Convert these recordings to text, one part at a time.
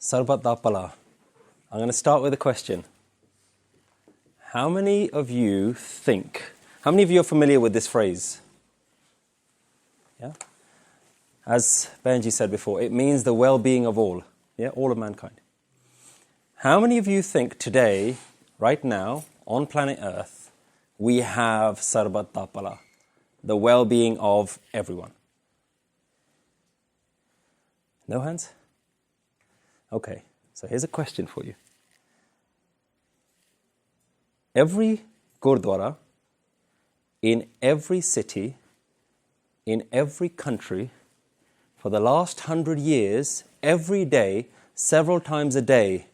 Sarbat Da Bhalla. I'm going to start with a question. How many of you are familiar with this phrase? Yeah? As Benji said before, it means the well-being of all. Yeah, all of mankind. How many of you think today, right now, on planet Earth, we have Sarbat Da Bhalla, the well-being of everyone? No hands? Okay, so here's a question for you. Every Gurdwara, in every city, in every country, for the last 100 years, every day, several times a day,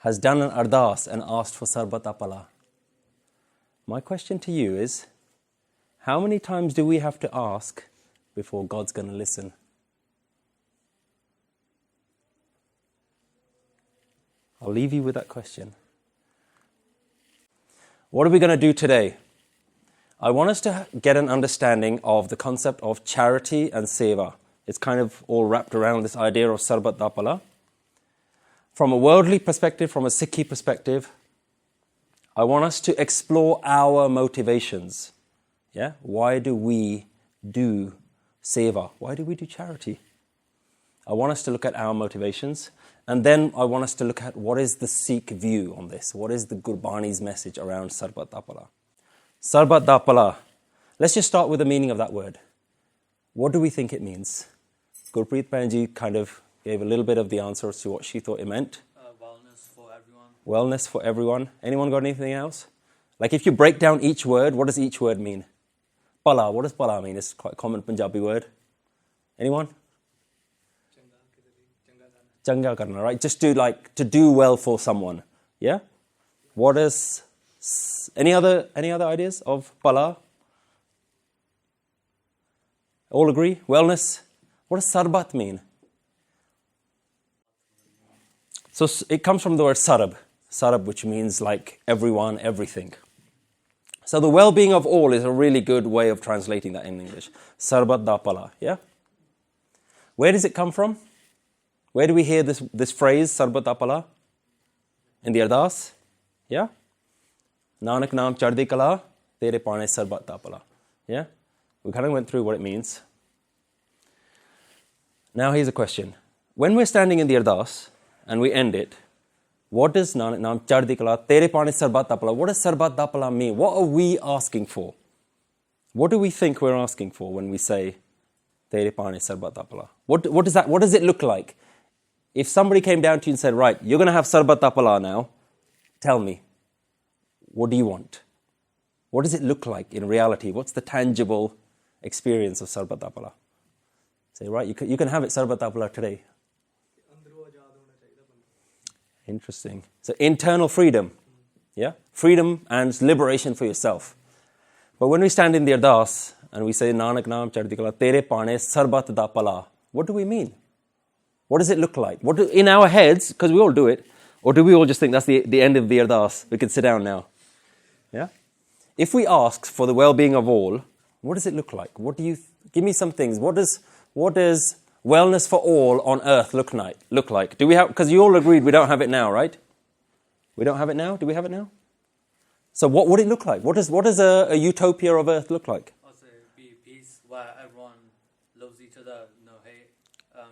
has done an ardas and asked for Sarbat Da Bhalla. My question to you is, how many times do we have to ask before God's going to listen? I'll leave you with that question. What are we going to do today? I want us to get an understanding of the concept of charity and seva. It's kind of all wrapped around this idea of Sarbat Da Bhalla. From a worldly perspective, from a Sikhi perspective, I want us to explore our motivations. Yeah? Why do we do seva? Why do we do charity? I want us to look at our motivations. And then I want us to look at what is the Sikh view on this. What is the Gurbani's message around Sarbat Da Bhalla? Sarbat Da Bhalla. Let's just start with the meaning of that word. What do we think it means? Gurpreet Panji kind of gave a little bit of the answer as to what she thought it meant. Wellness for everyone. Wellness for everyone. Anyone got anything else? Like if you break down each word, what does each word mean? Bhalla, what does Bhalla mean? It's quite a common Punjabi word. Anyone? Changa karna, right? Just to do well for someone. Yeah? What is any other ideas of Bhalla? All agree? Wellness? What does Sarbat mean? So it comes from the word sarab. Sarab, which means like everyone, everything. So the well-being of all is a really good way of translating that in English. Sarbat Da Bhalla, yeah? Where does it come from? Where do we hear this phrase, Sarbat Da Bhalla? In the Ardas? Yeah? Nanak naam chardi kala, tere paane Sarbat Da Bhalla. Yeah? We kind of went through what it means. Now here's a question. When we're standing in the Ardas and we end it, what does Nanak naam chardi kala, tere paane Sarbat Da Bhalla? What does Sarbat Da Bhalla mean? What are we asking for? What do we think we're asking for when we say tere paane Sarbat Da Bhalla? What does it look like? If somebody came down to you and said, right, you're going to have Sarbat Da Bhalla now, tell me, what do you want? What does it look like in reality? What's the tangible experience of Sarbat Da Bhalla? Say, right, you can have it Sarbat Da Bhalla today. Interesting. So internal freedom, yeah? Freedom and liberation for yourself. But when we stand in the Ardas and we say, Nanak naam chardi kala, tere paane Sarbat Da Bhalla, what do we mean? What does it look like? In our heads, because we all do it, or do we all just think that's the end of the Ardas? We can sit down now. Yeah? If we ask for the well-being of all, what does it look like? Give me some things. What does wellness for all on earth look like? Do we have? Because you all agreed we don't have it now, right? We don't have it now. Do we have it now? So what would it look like? What does a utopia of earth look like? Also, be peace where everyone loves each other, no hate,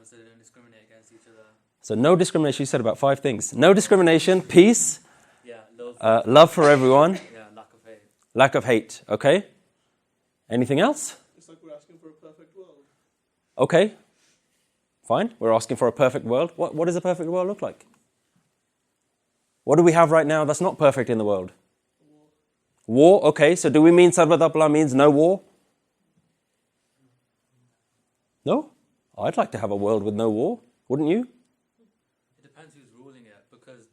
so they don't discriminate against each other. So no discrimination. You said about 5 things. No discrimination, peace, Yeah, love for everyone, yeah, lack of hate. lack of hate. Okay. Anything else? It's like we're asking for a perfect world. Okay. Fine. We're asking for a perfect world. What does a perfect world look like? What do we have right now that's not perfect in the world? War. Okay. So do we mean Sarbat Da Bhalla means no war? No? I'd like to have a world with no war. Wouldn't you? It depends who's ruling it, because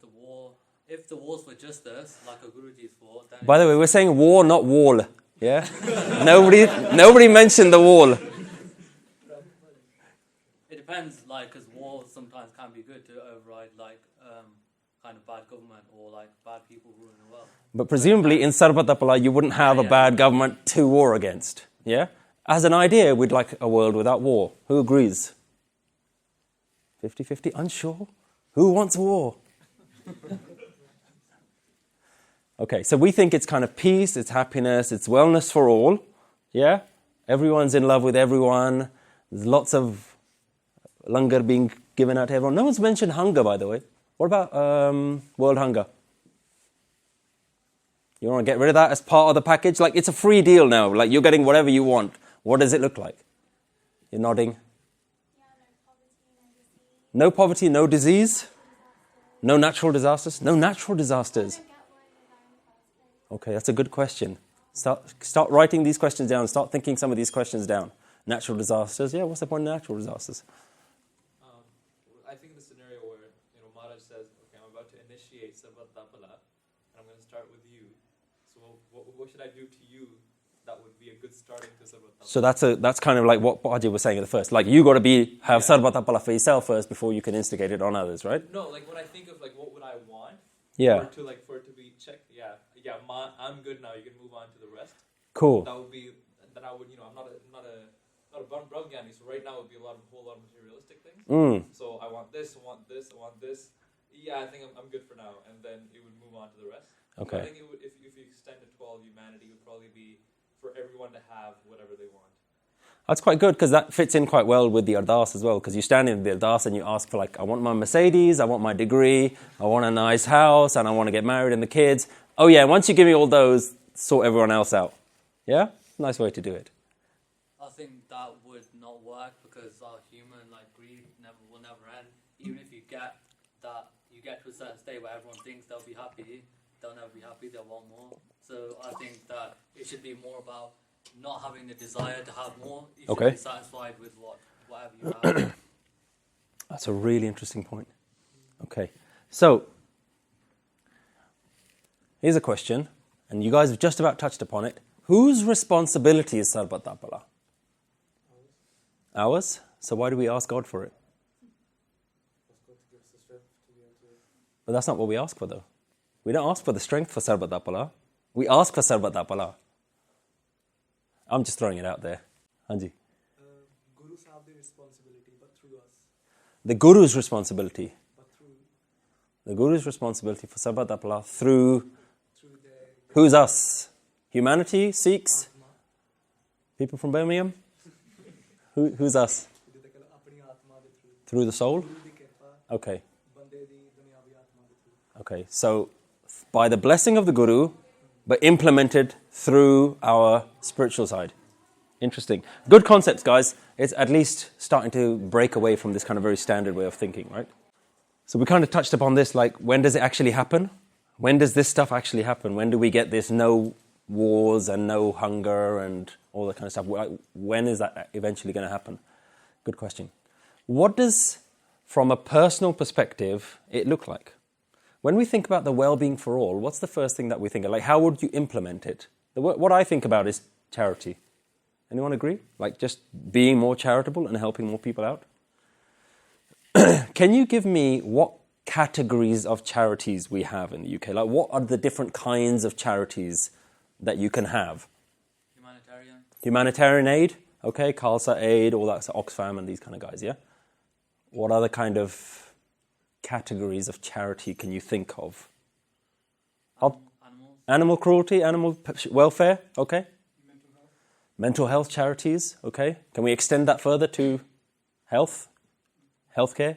if the war's for justice, like a Guruji's war, then... By the way, we're saying war, not wall. Yeah? Nobody mentioned the wall. It depends, like, because war sometimes can be good to override, like, kind of bad government or, like, bad people ruling the world. But presumably in Sarbat Da Bhalla, you wouldn't have a bad government to war against. Yeah? As an idea, we'd like a world without war. Who agrees? 50-50? Unsure? Who wants war? Okay, so we think it's kind of peace, it's happiness, it's wellness for all. Yeah? Everyone's in love with everyone. There's lots of langar being given out to everyone. No one's mentioned hunger, by the way. What about world hunger? You want to get rid of that as part of the package? Like, it's a free deal now. Like, you're getting whatever you want. What does it look like? You're nodding. No poverty, no disease? No natural disasters? No natural disasters. Okay, that's a good question. Start writing these questions down. Start thinking some of these questions down. Natural disasters. Yeah, what's the point of natural disasters? I think the scenario where Maharaj says, okay, I'm about to initiate Sarbat Da Bhalla, and I'm going to start with you. So what should I do to you that would be a good starting to Sarbat Da Bhalla? So that's kind of like what Ajay was saying at the first. Like, you got to have Sarbat Da Bhalla for yourself first before you can instigate it on others, right? No, like when I think of like what would I want Yeah. for it to be checked. I'm good now. You can move on to the rest. Cool. That would be. Then I would. I'm not a Brahmgyani. So right now it would be a whole lot of materialistic things. So I want this. I want this. I want this. Yeah, I think I'm good for now. And then it would move on to the rest. Okay. So I think it would, if you extend it to all humanity, it would probably be for everyone to have whatever they want. That's quite good, because that fits in quite well with the ardas as well, because you stand in the ardas and you ask for, like, I want my Mercedes, I want my degree, I want a nice house, and I want to get married and the kids. Oh yeah, once you give me all those, sort everyone else out. Yeah? Nice way to do it. I think that would not work because our human greed will never end. Even if you get to a certain state where everyone thinks they'll be happy, they'll never be happy, they'll want more. So I think that it should be more about not having the desire to have more. You should be satisfied with whatever you have. That's a really interesting point. Okay, so here's a question, and you guys have just about touched upon it. Whose responsibility is Sarbat Da Bhalla? Ours. So why do we ask God for it? But that's not what we ask for, though. We don't ask for the strength for Sarbat Da Bhalla. We ask for Sarbat Da Bhalla. I'm just throwing it out there. Hanji. Gurus have the responsibility, but through us. The Guru's responsibility. But through The Guru's responsibility for Sarbat Da Bhalla through their who's us? Humanity? Sikhs? Atma. People from Birmingham? Who's us? ਜਿਹਦੇ ਕੋਲ ਆਪਣੀ ਆਤਮਾ ਦੇ through. Through the soul? ਗੁਰੂ ਦੀ ਕਿਰਪਾ Okay. ਬੰਦੇ ਦੀ ਦੁਨਿਆਵੀ ਆਤਮਾ ਦੇ through. Okay. So, by the blessing of the Guru, but implemented through our spiritual side. Interesting. Good concepts, guys. It's at least starting to break away from this kind of very standard way of thinking, right? So we kind of touched upon this, like, when does it actually happen? When does this stuff actually happen? When do we get this no wars and no hunger and all that kind of stuff? When is that eventually going to happen? Good question. What does, from a personal perspective, it look like? When we think about the well-being for all, what's the first thing that we think of? Like, how would you implement it? What I think about is charity. Anyone agree? Like, just being more charitable and helping more people out? Can you give me what categories of charities we have in the UK? Like, what are the different kinds of charities that you can have? Humanitarian. Humanitarian aid, okay, Khalsa aid, all that, so Oxfam and these kind of guys, yeah? What other kind of categories of charity can you think of? Animals. Animal cruelty, animal welfare, okay? Mental health charities, okay? Can we extend that further to health, healthcare?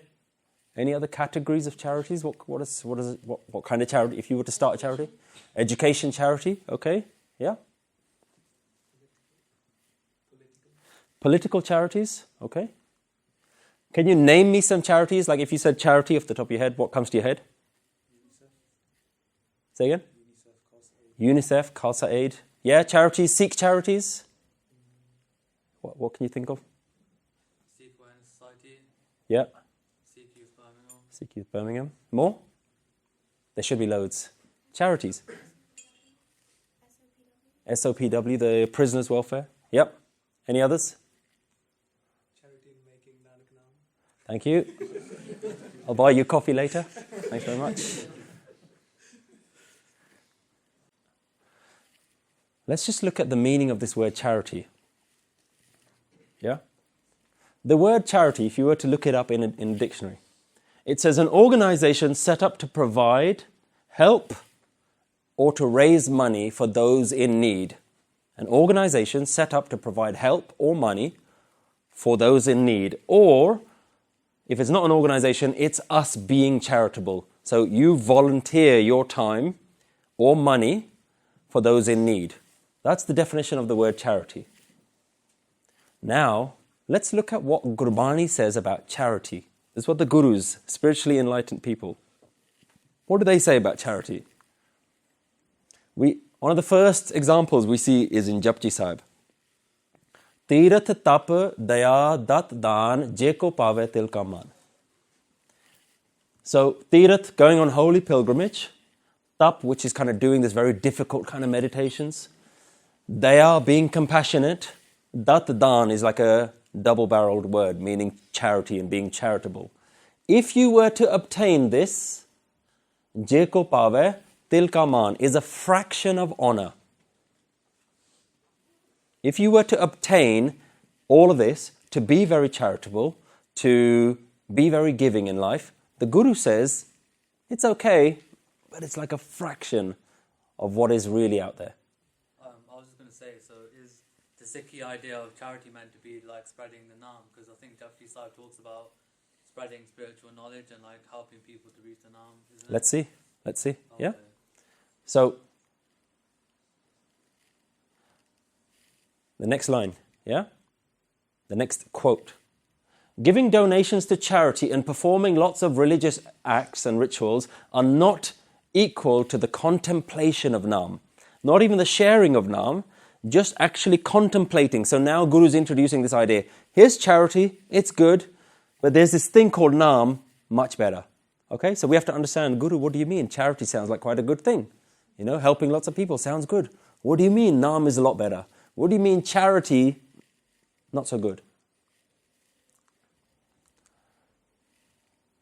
Any other categories of charities? What kind of charity? If you were to start a charity, education charity, okay? Yeah. Political charities, okay? Can you name me some charities? Like, if you said charity off the top of your head, what comes to your head? Say again? UNICEF, Khalsa Aid. Yeah, charities, Sikh charities. What can you think of? Sikh Awareness Society. Yeah. Sikh Youth Birmingham. Sikh Youth Birmingham. More? There should be loads. Charities. SOPW, the Prisoners' Welfare. Yep. Any others? Charity in making Nanak Naam. Thank you. I'll buy you coffee later. Thanks very much. Let's just look at the meaning of this word charity. Yeah? The word charity, if you were to look it up in a dictionary, It says an organization set up to provide help or to raise money for those in need. An organization set up to provide help or money for those in need. Or, if it's not an organization, it's us being charitable. So you volunteer your time or money for those in need. That's the definition of the word charity. Now, let's look at what Gurbani says about charity. This is what the gurus, spiritually enlightened people, what do they say about charity? One of the first examples we see is in Japji Sahib. Tirath tap daya dat daan jeko pave til ka man. So, Tirath, going on holy pilgrimage. Tap, which is kind of doing this very difficult kind of meditations. Daya, being compassionate. Dat daan is like a double-barreled word, meaning charity and being charitable. If you were to obtain this, jeko pave til ka man is a fraction of honor. If you were to obtain all of this, to be very charitable, to be very giving in life, the Guru says, it's okay, but it's like a fraction of what is really out there. I was just going to say, so is the Sikhi idea of charity meant to be like spreading the Naam? Because I think Japji Sahib talks about spreading spiritual knowledge and like helping people to reach the Naam. Isn't it? Let's see. Okay. Yeah? So, the next line, yeah? The next quote. Giving donations to charity and performing lots of religious acts and rituals are not equal to the contemplation of Naam. Not even the sharing of Naam, just actually contemplating. So now Guru's introducing this idea. Here's charity, it's good, but there's this thing called Naam, much better. Okay, so we have to understand, Guru, what do you mean? Charity sounds like quite a good thing. You know, helping lots of people sounds good. What do you mean Naam is a lot better? What do you mean charity, not so good?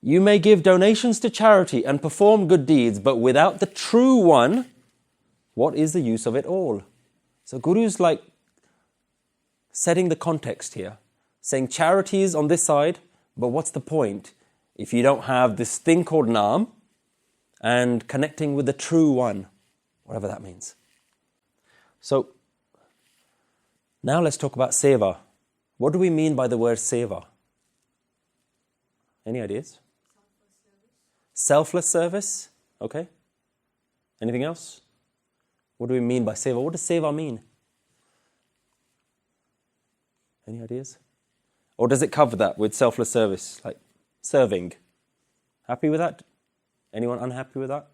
You may give donations to charity and perform good deeds, but without the true one, what is the use of it all? So Guru's like setting the context here, saying charity is on this side, but what's the point if you don't have this thing called Naam and connecting with the true one, whatever that means. So now let's talk about seva. What do we mean by the word seva? Any ideas? Selfless service. Okay. Anything else? What do we mean by seva? What does seva mean? Any ideas? Or does it cover that with selfless service, like serving? Happy with that? Anyone unhappy with that?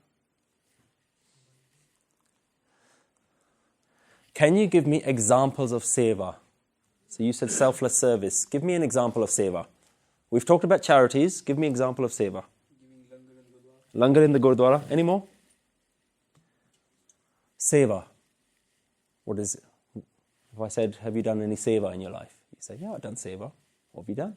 Can you give me examples of seva? So you said selfless service. Give me an example of seva. We've talked about charities. Give me an example of seva. Langar in the Gurdwara. Any more? Seva. What is it? If I said, have you done any seva in your life? You say, yeah, I've done seva. What have you done?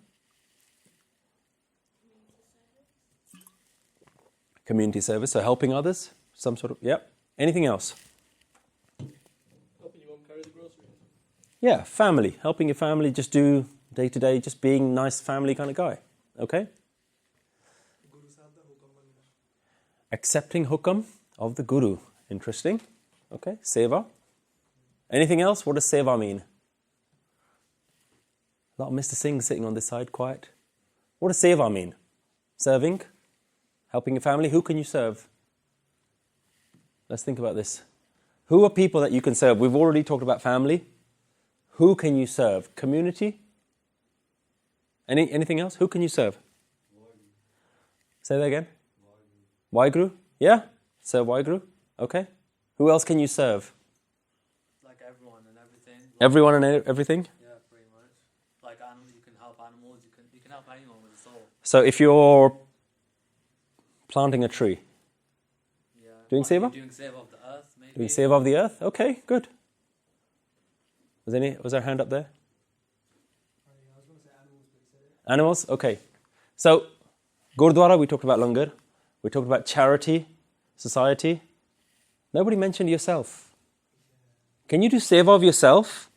Community service, so helping others. Some sort of, yeah. Anything else? Helping your mom carry the groceries. Yeah, family. Helping your family, just do day to day, just being nice family kind of guy. Okay? Accepting hukam of the Guru. Interesting. Okay, seva. Anything else? What does seva mean? A lot of Mr. Singh sitting on this side, quiet. What does seva mean? Serving? Helping your family? Who can you serve? Let's think about this. Who are people that you can serve? We've already talked about family. Who can you serve? Community? Anything else? Who can you serve? Say that again. Waheguru? Yeah? Serve Waheguru? Okay. Who else can you serve? Like everyone and everything. Everyone and everything? Yeah, pretty much. Like animals, you can help animals, you can help anyone with a soul. So if you're planting a tree, Yeah. Doing seva? Doing seva of the earth, maybe. doing seva of the earth? Okay, good. Was there a hand up there? I was going to say animals, but you said it. Animals? Okay. So, Gurdwara, we talked about langar. We talked about charity, society. Nobody mentioned yourself. Can you do seva of yourself?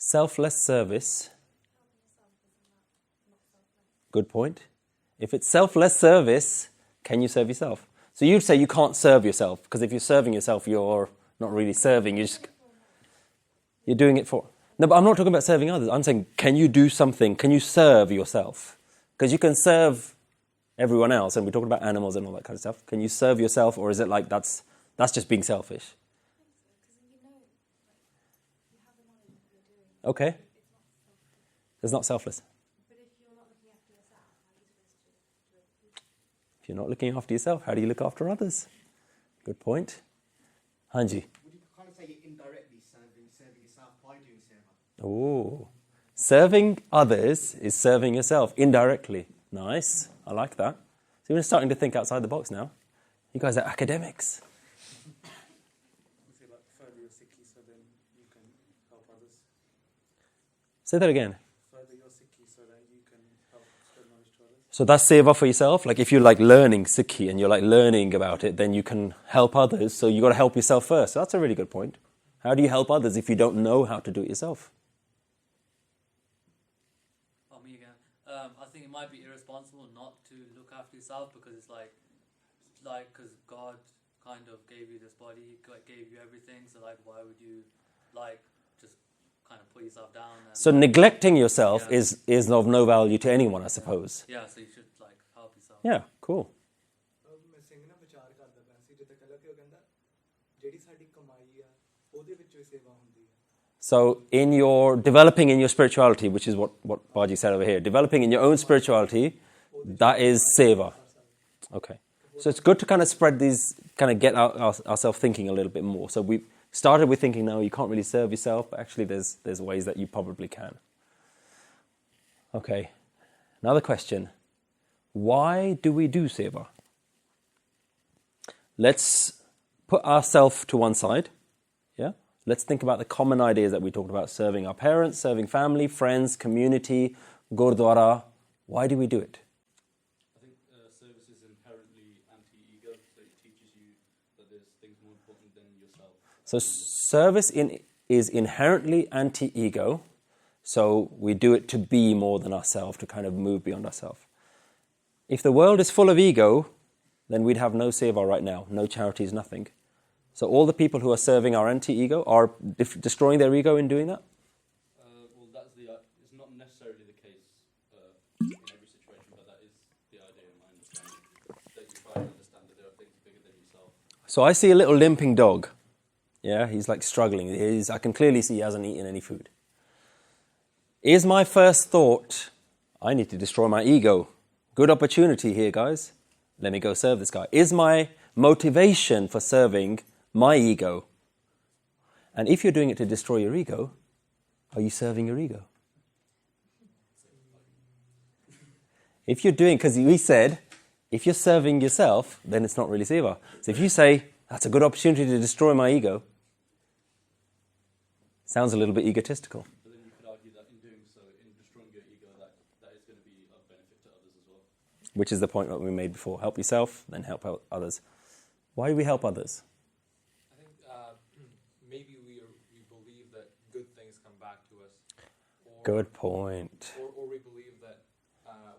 Selfless service. Good point. If it's selfless service, can you serve yourself? So you'd say you can't serve yourself, because if you're serving yourself, you're not really serving. You're doing it for... No, but I'm not talking about serving others. I'm saying, can you do something? Can you serve yourself? Because you can serve everyone else, and we're talking about animals and all that kind of stuff. Can you serve yourself, or is it like that's just being selfish? Okay. It's not selfless. If you're not looking after yourself, how do you look after others? Good point. Hanji. Would you kind of say you're indirectly serving yourself by doing seva? Oh. Serving others is serving yourself indirectly. Nice. I like that. So we're starting to think outside the box now. You guys are academics. Say like further your Sikhi so then you can help others. Say that again. Further your Sikhi so that you can help spread knowledge to others. So that's seva for yourself. Like if you're like learning Sikhi and you're like learning about it, then you can help others. So you got to help yourself first. So that's a really good point. How do you help others if you don't know how to do it yourself? Oh, me again. I think it might be irresponsible not to look after yourself, because it's like because God kind of gave you this body, God gave you everything. So like, why would you like just kind of put yourself down? And, So neglecting yourself Yeah. is of no value to anyone, I suppose. yeah, so you should like help yourself. Yeah, cool. ਮੈਂ ਸਿੰਘ ਨਾਲ ਵਿਚਾਰ ਕਰਦਾ ਪਿਆ ਸੀ ਜਿੱਦਾਂ ਕਹਿੰਦਾ ਕਿ ਉਹ ਕਹਿੰਦਾ ਜਿਹੜੀ ਸਾਡੀ ਕਮਾਈ ਆ ਉਹਦੇ ਵਿੱਚੋਂ ਹੀ ਸੇਵਾ ਹੁੰਦੀ ਹੈ. So in your developing in your spirituality, which is what Baji said over here, developing in your own spirituality, that is seva. Okay. So it's good to kind of spread these, kind of get ourselves thinking a little bit more. So we started with thinking, no, you can't really serve yourself, but actually there's ways that you probably can. Okay. Another question. Why do we do seva? Let's put ourselves to one side. Yeah? Let's think about the common ideas that we talked about: serving our parents, serving family, friends, community, gurdwara. Why do we do it? I think service is inherently anti-ego, so it teaches you that there's things more important than yourself. So service is inherently anti-ego, so we do it to be more than ourselves, to kind of move beyond ourselves. If the world is full of ego, then we'd have no seva right now, no charities, nothing. So all the people who are serving our anti-ego are destroying their ego in doing that? Well, it's not necessarily the case in every situation, but that is the idea in my understanding, that you try and understand that there are things bigger than yourself. So I see a little limping dog. Yeah, he's like struggling. I can clearly see he hasn't eaten any food. Is my first thought, I need to destroy my ego? Good opportunity here, guys. Let me go serve this guy. Is my motivation for serving my ego? And if you're doing it to destroy your ego, are you serving your ego? If you're doing, because we said, if you're serving yourself, then it's not really seva. So if you say, that's a good opportunity to destroy my ego, sounds a little bit egotistical. But then you could argue that in doing so, in destroying your ego, that is going to be of benefit to others as well. Which is the point that we made before. Help yourself, then help out others. Why do we help others? I think maybe we believe that good things come back to us. Or, Good point. Or we believe that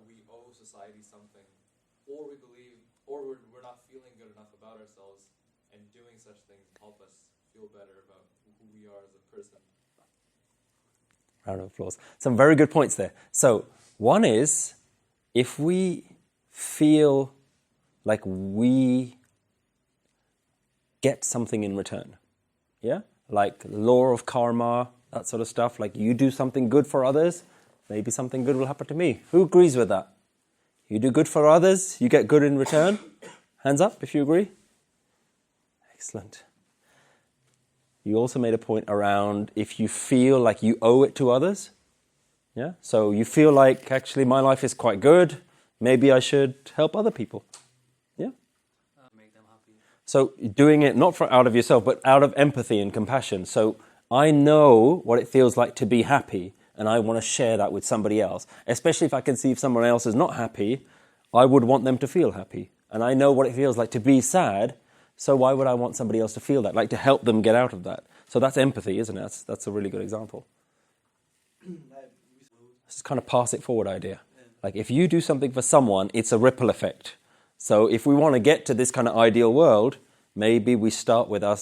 we owe society something. Or we believe, or we're not feeling good enough about ourselves, and doing such things help us feel better about who we are as a person. Round of applause. Some very good points there. So one is, if we feel like we get something in return, yeah? Like law of karma, that sort of stuff, like you do something good for others, maybe something good will happen to me. Who agrees with that? You do good for others, you get good in return? Hands up if you agree. Excellent. You also made a point around if you feel like you owe it to others. Yeah? So you feel like, actually, my life is quite good. Maybe I should help other people. Yeah? Make them happy. So doing it not out of yourself, but out of empathy and compassion. So I know what it feels like to be happy, and I want to share that with somebody else. Especially if I can see if someone else is not happy, I would want them to feel happy. And I know what it feels like to be sad, so why would I want somebody else to feel that? Like to help them get out of that. So that's empathy, isn't it? That's a really good example. It's kind of pass it forward idea. Like if you do something for someone, it's a ripple effect. So if we want to get to this kind of ideal world, maybe we start with our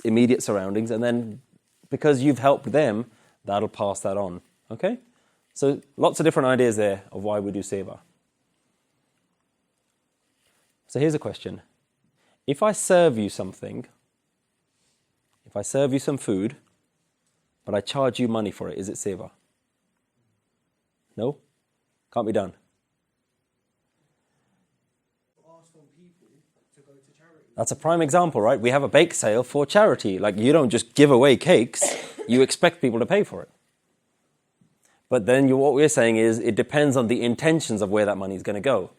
immediate surroundings, and then because you've helped them, that'll pass that on. Okay? So lots of different ideas there of why we do seva. So here's a question. If I serve you something, if I serve you some food, but I charge you money for it, is it seva? No? Can't be done. That's a prime example, right? We have a bake sale for charity. Like, you don't just give away cakes, you expect people to pay for it. But then what we're saying is it depends on the intentions of where that money is going to go.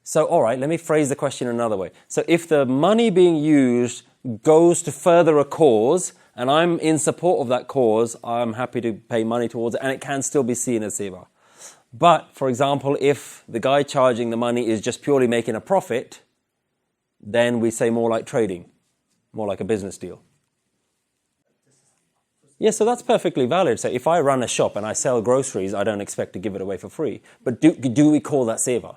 So, all right, let me phrase the question another way. So if the money being used goes to further a cause, and I'm in support of that cause, I'm happy to pay money towards it, and it can still be seen as seva. But, for example, if the guy charging the money is just purely making a profit, then we say more like trading, more like a business deal. Yeah, so that's perfectly valid. So if I run a shop and I sell groceries, I don't expect to give it away for free. But do we call that seva?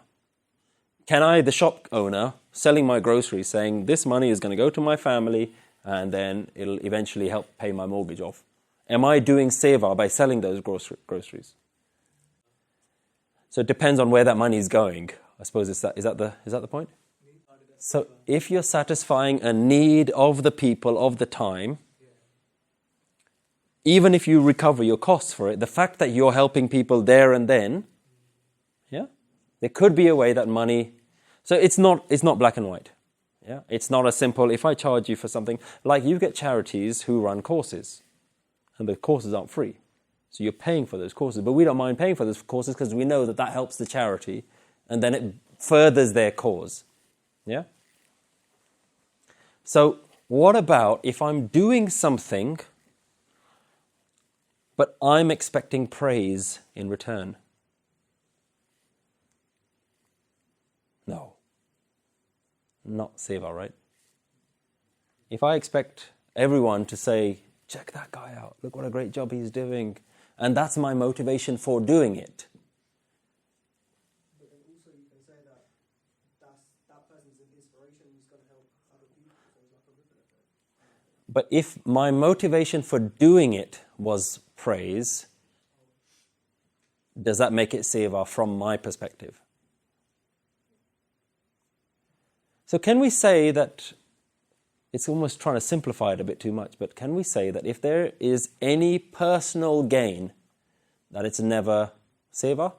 Can I, the shop owner, selling my groceries, saying this money is going to go to my family and then it'll eventually help pay my mortgage off? Am I doing seva by selling those groceries? So it depends on where that money is going. I suppose is that the point? So if you're satisfying a need of the people of the time, even if you recover your costs for it, the fact that you're helping people there and then, yeah, there could be a way that money. So it's not black and white. Yeah, it's not a simple. If I charge you for something, like you get charities who run courses, and the courses aren't free. So you're paying for those courses, but we don't mind paying for those courses because we know that that helps the charity and then it furthers their cause. Yeah? So what about if I'm doing something but I'm expecting praise in return? No. Not seva, right? If I expect everyone to say, check that guy out, look what a great job he's doing, and that's my motivation for doing it. But then also you can say that person's an inspiration who's going to help other people. So it's like a ripple effect. But if my motivation for doing it was praise, does that make it seva from my perspective? So can we say that, it's almost trying to simplify it a bit too much, but can we say that if there is any personal gain, that it's never seva?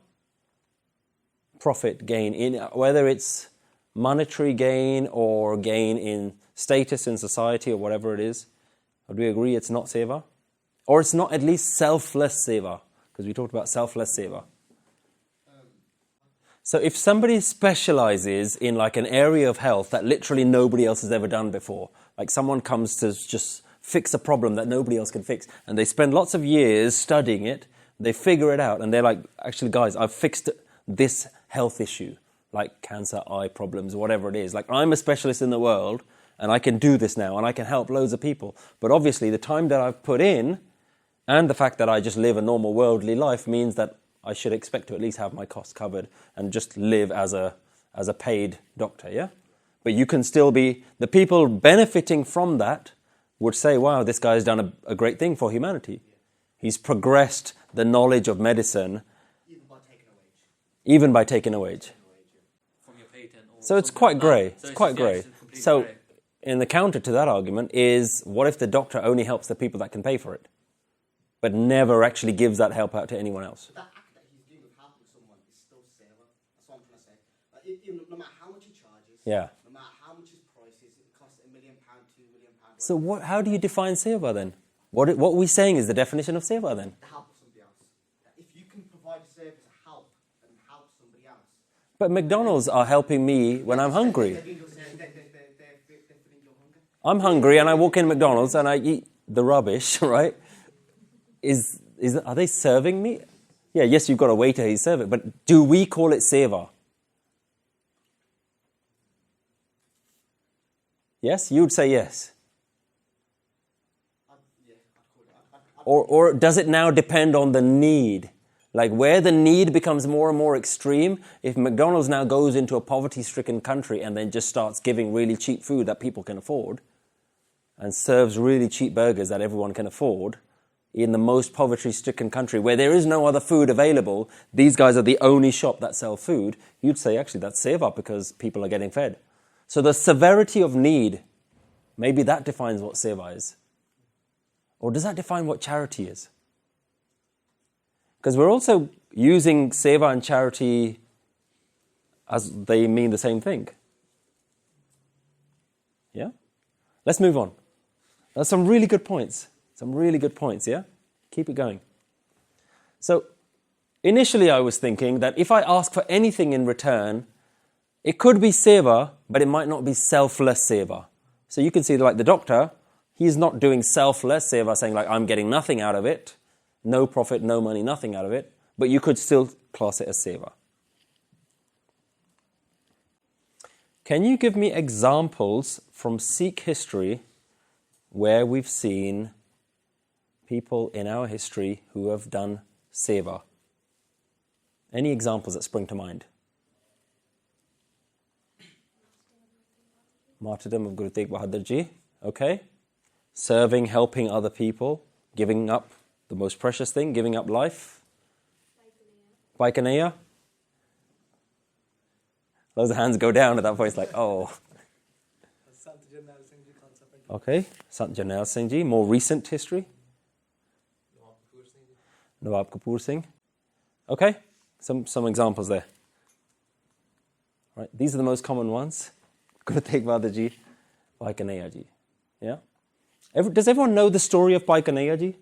Profit gain, whether it's monetary gain or gain in status in society or whatever it is, would we agree it's not seva? Or it's not at least selfless seva, because we talked about selfless seva. So if somebody specializes in like an area of health that literally nobody else has ever done before, like someone comes to just fix a problem that nobody else can fix, and they spend lots of years studying it, they figure it out, and they're like, actually guys, I've fixed this health issue, like cancer, eye problems, whatever it is. Like I'm a specialist in the world, and I can do this now, and I can help loads of people. But obviously the time that I've put in, and the fact that I just live a normal worldly life means that I should expect to at least have my costs covered and just live as a paid doctor, yeah? But you can still be, the people benefiting from that would say, wow, this guy's done a great thing for humanity. He's progressed the knowledge of medicine. Even by taking a wage. From your patent. So it's quite grey. So It's quite grey. So in the counter to that argument is, what if the doctor only helps the people that can pay for it, but never actually gives that help out to anyone else? That act that he's doing of helping someone is still seva. That's what I'm trying to say. Like, no matter how much he charges, Yeah. no matter how much his price is, it costs £1 million, £2 million. So how do you define seva then? What we're saying is the definition of seva then? To help somebody else. If you can provide a service to help and help somebody else. But McDonald's are helping me when I'm hungry. They're filling your hunger. I'm hungry and I walk in McDonald's and I eat the rubbish, right? Are they serving me? Yeah, yes, you've got a waiter, he's serving. But do we call it seva? Yes? You would say yes. Or does it now depend on the need? Like where the need becomes more and more extreme, if McDonald's now goes into a poverty-stricken country and then just starts giving really cheap food that people can afford and serves really cheap burgers that everyone can afford in the most poverty-stricken country where there is no other food available, these guys are the only shop that sell food, you'd say actually that's seva because people are getting fed. So the severity of need, maybe that defines what seva is. Or does that define what charity is? Because we're also using seva and charity as they mean the same thing. Yeah? Let's move on. That's some really good points. Some really good points, yeah? Keep it going. So, initially I was thinking that if I ask for anything in return, it could be seva, but it might not be selfless seva. So you can see like the doctor, he's not doing selfless seva, saying like, I'm getting nothing out of it. No profit, no money, nothing out of it. But you could still class it as seva. Can you give me examples from Sikh history where we've seen people in our history who have done seva? Any examples that spring to mind? Martyrdom of Guru Tegh Bahadur Ji. Okay. Serving, helping other people, giving up the most precious thing, giving up life. Baikanaya. Those hands go down at that point. It's like, oh. Okay, Sant Jarnail Singh Ji, more recent history. Nawab Kapoor Singh. Okay, some examples there. Right, these are the most common ones. Guru Tegh Bahadur Ji, Baikanaya Ji. Yeah. Does everyone know the story of Baikanaya Ji?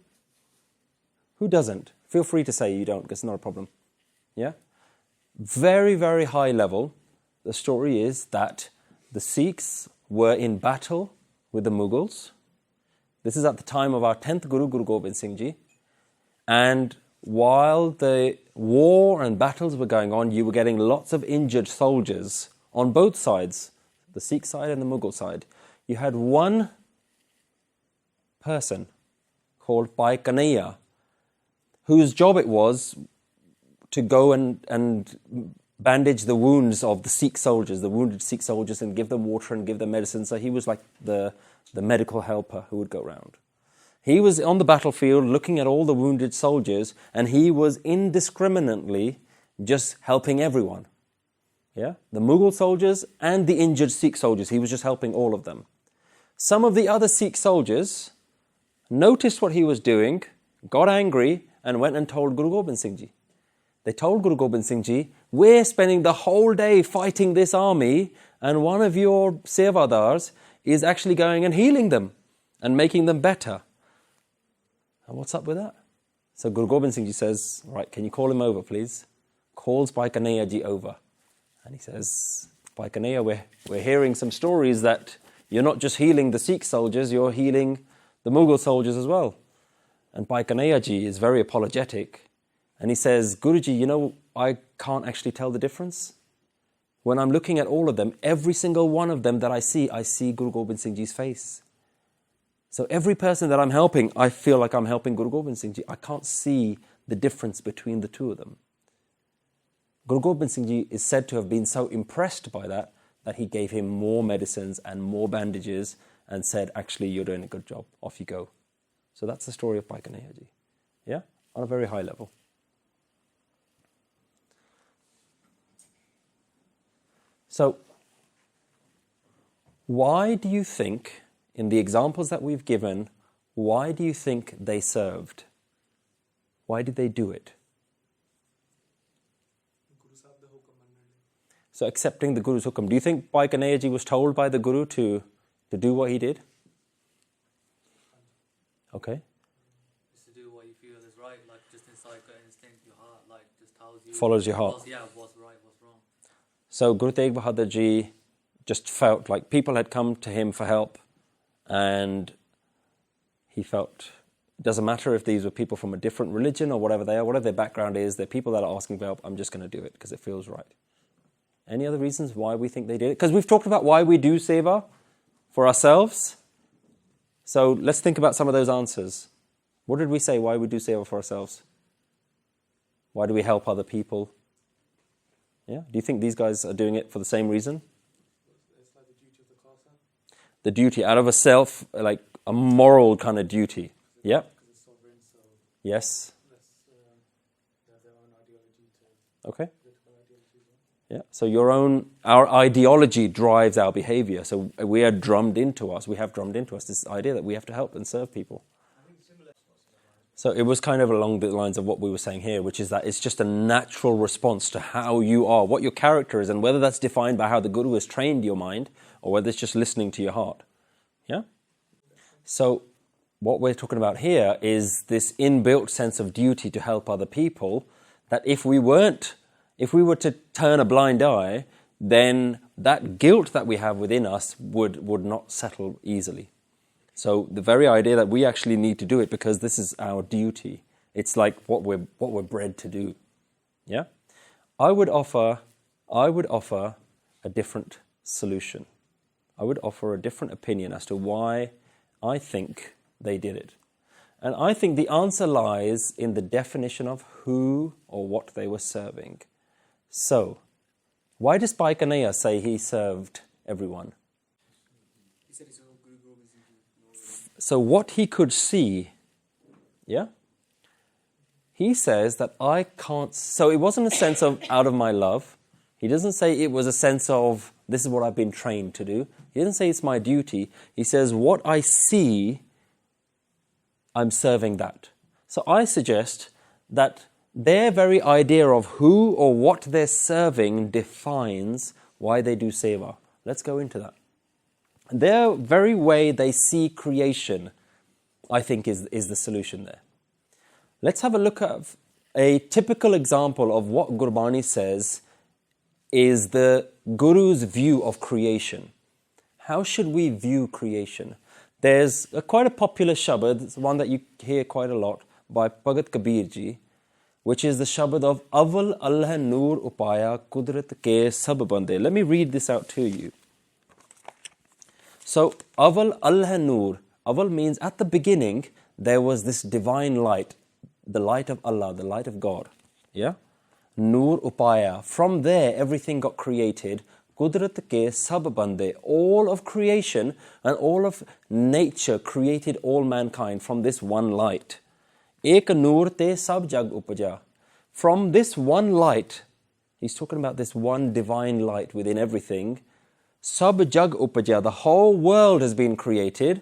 Who doesn't? Feel free to say you don't, because it's not a problem. Yeah? Very, very high level, the story is that the Sikhs were in battle with the Mughals. This is at the time of our 10th Guru, Guru Gobind Singh Ji. And while the war and battles were going on, you were getting lots of injured soldiers on both sides, the Sikh side and the Mughal side. You had one person called Baikanaya, whose job it was to go and bandage the wounds of the Sikh soldiers, the wounded Sikh soldiers, and give them water and give them medicine. So he was like the medical helper who would go around. He was on the battlefield looking at all the wounded soldiers, and he was indiscriminately just helping everyone. Yeah? The Mughal soldiers and the injured Sikh soldiers. He was just helping all of them. Some of the other Sikh soldiers noticed what he was doing, got angry, and went and told Guru Gobind Singh Ji. They told Guru Gobind Singh Ji, we're spending the whole day fighting this army, and one of your sevadars is actually going and healing them and making them better. And what's up with that? So Guru Gobind Singh Ji says, right, can you call him over, please? Calls Baikanaya Ji over. And he says, Baikanaya, we're hearing some stories that you're not just healing the Sikh soldiers, you're healing the Mughal soldiers as well. And Baikanaya Ji is very apologetic. And he says, Guruji, you know, I can't actually tell the difference. When I'm looking at all of them, every single one of them that I see Guru Gobind Singh Ji's face. So every person that I'm helping, I feel like I'm helping Guru Gobind Singh Ji. I can't see the difference between the two of them. Guru Gobind Singh Ji is said to have been so impressed by that he gave him more medicines and more bandages and said, actually, you're doing a good job. Off you go. So that's the story of Baikanaya Ji. Yeah? On a very high level. So, why do you think, in the examples that we've given, why do you think they served? Why did they do it? So accepting the Guru's hukum. Do you think Baikanaya Ji was told by the Guru to do what he did? Okay. Just to do what you feel is right, like just inside gut instinct, your heart, like just tells you. Follows your heart. What's right, what's wrong. So Guru Tegh Bahadur Ji just felt like people had come to him for help, and he felt it doesn't matter if these were people from a different religion or whatever they are, whatever their background is, they're people that are asking for help, I'm just going to do it because it feels right. Any other reasons why we think they did it? Because we've talked about why we do seva for ourselves. So let's think about some of those answers. What did we say? Why we do seva for ourselves? Why do we help other people? Yeah? Do you think these guys are doing it for the same reason? It's like the duty of the Khalsa. The duty, out of a self, like a moral kind of duty. Yeah? Because it's sovereign, so Yes. let's they have their own ideology to Okay. political ideology as well. Yeah. So our ideology drives our behavior. So we have drummed into us this idea that we have to help and serve people. So it was kind of along the lines of what we were saying here, which is that it's just a natural response to how you are, what your character is, and whether that's defined by how the Guru has trained your mind or whether it's just listening to your heart. Yeah? So what we're talking about here is this inbuilt sense of duty to help other people, that if we were to turn a blind eye, then that guilt that we have within us would not settle easily. So the very idea that we actually need to do it because this is our duty, it's like what we're bred to do. Yeah? I would offer a different solution. I would offer a different opinion as to why I think they did it. And I think the answer lies in the definition of who or what they were serving. So, why does Bhai Kanhaiya say he served everyone? He said his own Guru Gobind Singh Ji. So what he could see, yeah? He says that I can't... So it wasn't a sense of out of my love. He doesn't say it was a sense of this is what I've been trained to do. He doesn't say it's my duty. He says what I see, I'm serving that. So I suggest that their very idea of who or what they're serving defines why they do seva. Let's go into that. Their very way they see creation, I think, is the solution there. Let's have a look at a typical example of what Gurbani says is the Guru's view of creation. How should we view creation? There's quite a popular shabad, it's one that you hear quite a lot, by Bhagat Kabir ji, which is the shabad of Aval Allah Noor Upaya Kudrat Ke Sab Bande. Let me read this out to you. So, Aval Allah Noor. Aval means at the beginning there was this divine light, the light of Allah, the light of God. Yeah? Noor Upaya. From there everything got created. Kudrat ke sab bande. All of creation and all of nature created all mankind from this one light. Ek noor te sab jag upaja. From this one light, he's talking about this one divine light within everything. Sab jag upaja, the whole world has been created.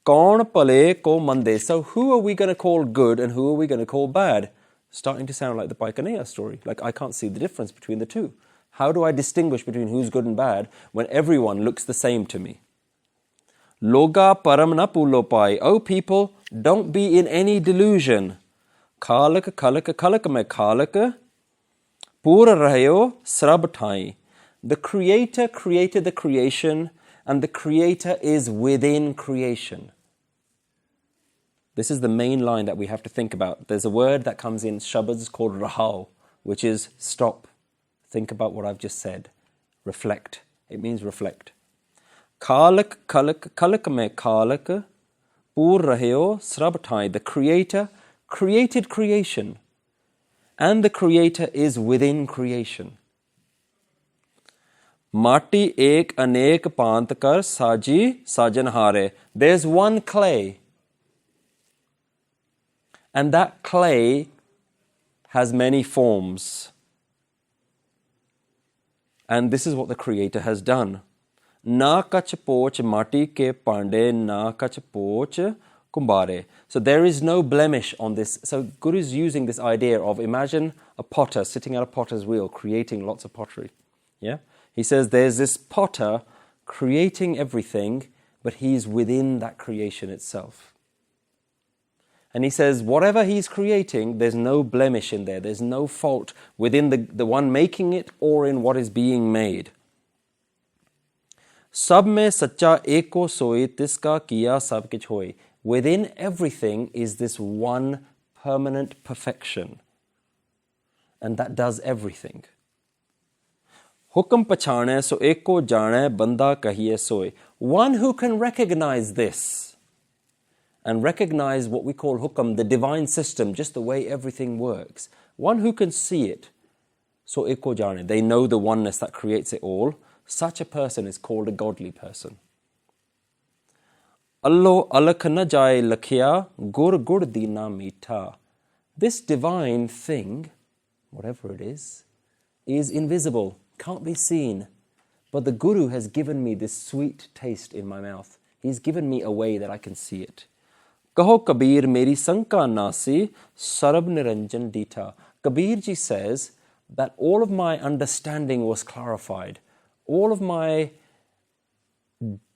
Kaun pale ko mande. So who are we going to call good and who are we going to call bad? Starting to sound like the Bhai Kanhaiya story. Like I can't see the difference between the two. How do I distinguish between who's good and bad when everyone looks the same to me? Loga param na pulo pai. Oh people, don't be in any delusion. Khalak khalak khalak mein khalak. Pura rahayo srab thai. The Creator created the creation and the Creator is within creation. This is the main line that we have to think about. There's a word that comes in Shabads called rahau, which is stop. Think about what I've just said. Reflect. It means reflect. Khalak khalak khalak mein khalak. Pur raheo srab thai. The Creator created creation and the Creator is within creation. Mati ek anek pant kar saji sajanhare. There's one clay. And that clay has many forms. And this is what the Creator has done. Na kach poch mati ke pande, na kach poch kumbare. So there is no blemish on this. So Guru is using this idea of imagine a potter sitting at a potter's wheel creating lots of pottery. Yeah? He says there's this potter creating everything, but he's within that creation itself. And he says whatever he's creating, there's no blemish in there. There's no fault within the one making it or in what is being made. Sab mein sacha eko soy tiska kiya sab kich hoy. Within everything is this one permanent perfection. And that does everything. Hukam pachane so eko jane banda kahiye soy. One who can recognize this and recognize what we call hukam, the divine system, just the way everything works. One who can see it, so eko jane, they know the oneness that creates it all. Such a person is called a godly person. Allo alakh na jaye lakhya, gur gur dina meetha. This divine thing, whatever it is invisible, can't be seen. But the Guru has given me this sweet taste in my mouth. He's given me a way that I can see it. Kaho Kabir meri sanka nasi sarab niranjan dita. Kabir ji says that all of my understanding was clarified. All of my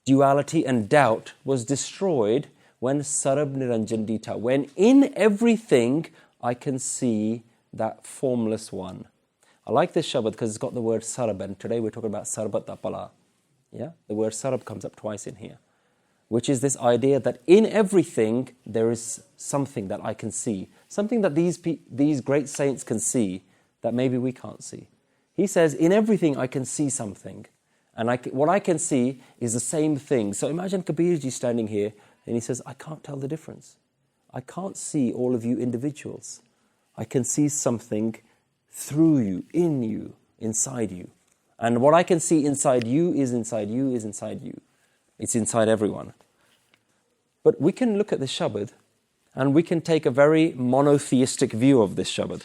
duality and doubt was destroyed when sarab niranjan dita, when in everything I can see that formless one. I like this shabad because it's got the word sarab, and today we're talking about Sarbat Da Bhalla. Yeah? The word sarab comes up twice in here, which is this idea that in everything there is something that I can see, something that these great saints can see that maybe we can't see. He says, in everything I can see something, and what I can see is the same thing. So imagine Kabirji standing here, and he says, I can't tell the difference. I can't see all of you individuals. I can see something through you, in you, inside you. And what I can see inside you is inside you, is inside you. It's inside everyone. But we can look at this Shabad and we can take a very monotheistic view of this Shabad.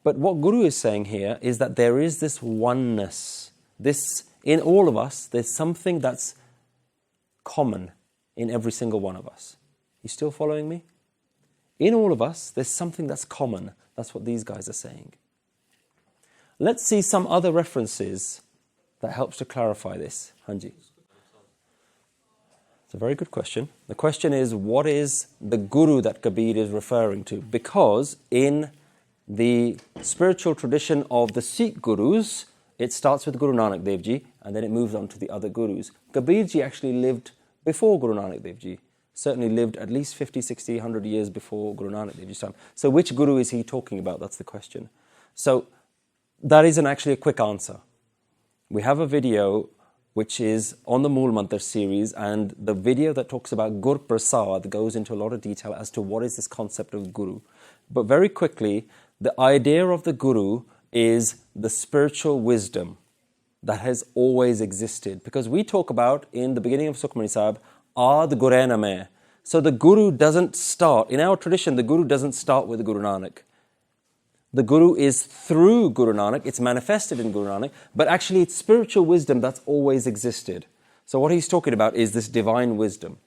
But what Guru is saying here is that there is this oneness. In all of us, there's something that's common in every single one of us. You still following me? In all of us, there's something that's common. That's what these guys are saying. Let's see some other references that helps to clarify this. Hanji. It's a very good question. The question is, what is the Guru that Kabir is referring to? Because in the spiritual tradition of the Sikh Gurus, it starts with Guru Nanak Dev Ji and then it moves on to the other Gurus. Kabir Ji actually lived before Guru Nanak Dev Ji. Certainly lived at least 50, 60, 100 years before Guru Nanak Dev Ji's time. So which Guru is he talking about? That's the question. So that isn't actually a quick answer. We have a video which is on the Mool Mantar series, and the video that talks about Gur Prasad goes into a lot of detail as to what is this concept of Guru. But very quickly, the idea of the Guru is the spiritual wisdom that has always existed. Because we talk about, in the beginning of Sukhmani Sahib, Aad Gurena Mein. So the Guru doesn't start, in our tradition, the Guru doesn't start with Guru Nanak. The Guru is through Guru Nanak, it's manifested in Guru Nanak, but actually it's spiritual wisdom that's always existed. So what he's talking about is this divine wisdom.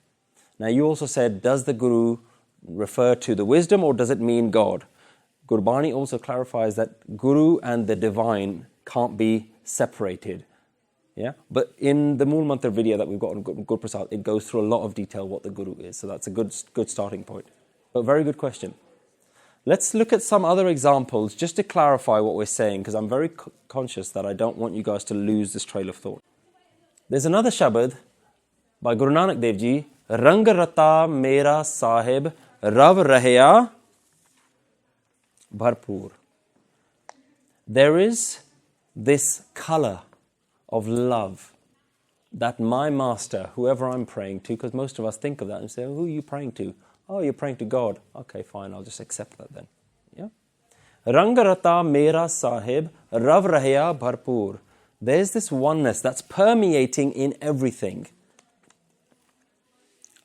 Now you also said, does the Guru refer to the wisdom or does it mean God? Gurbani also clarifies that Guru and the divine can't be separated. Yeah? But in the Mool Mantar video that we've got on Guru Prasad, it goes through a lot of detail what the Guru is. So that's a good starting point. But very good question. Let's look at some other examples just to clarify what we're saying, because I'm very conscious that I don't want you guys to lose this trail of thought. There's another Shabad by Guru Nanak Dev Ji, Rang Rata Mera Sahib Rav Rahya Bharpur. There is this colour of love that my master, whoever I'm praying to, because most of us think of that and say, who are you praying to? Oh, you're praying to God. Okay, fine, I'll just accept that then. Yeah? Rangarata Mera Sahib Rav Rahya Bharpur. There's this oneness that's permeating in everything.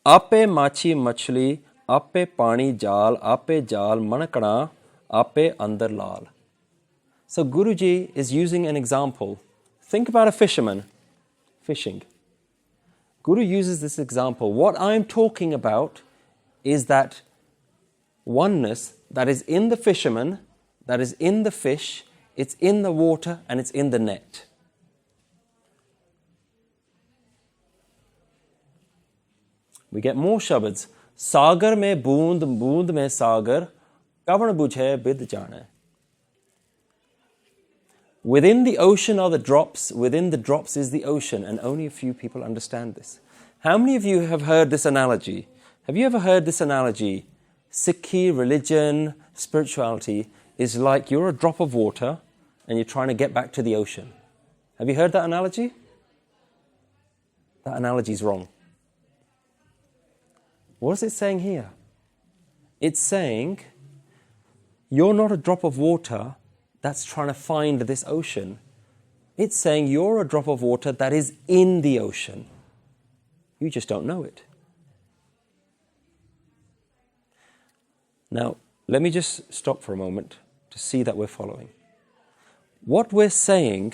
Ape machi machli, ape pani jal, ape jal manakana, ape andar lal. So Guruji is using an example. Think about a fisherman fishing. Guru uses this example. What I'm talking about is that oneness that is in the fisherman, that is in the fish, it's in the water and it's in the net. We get more shabads. Sagar mein boond, boond mein sagar, kavan bujhe bid jane. Within the ocean are the drops, within the drops is the ocean, and only a few people understand this. How many of you have heard this analogy? Have you ever heard this analogy? Sikhi, religion, spirituality is like you're a drop of water and you're trying to get back to the ocean. Have you heard that analogy? That analogy is wrong. What is it saying here? It's saying you're not a drop of water that's trying to find this ocean. It's saying you're a drop of water that is in the ocean. You just don't know it. Now, let me just stop for a moment to see that we're following. What we're saying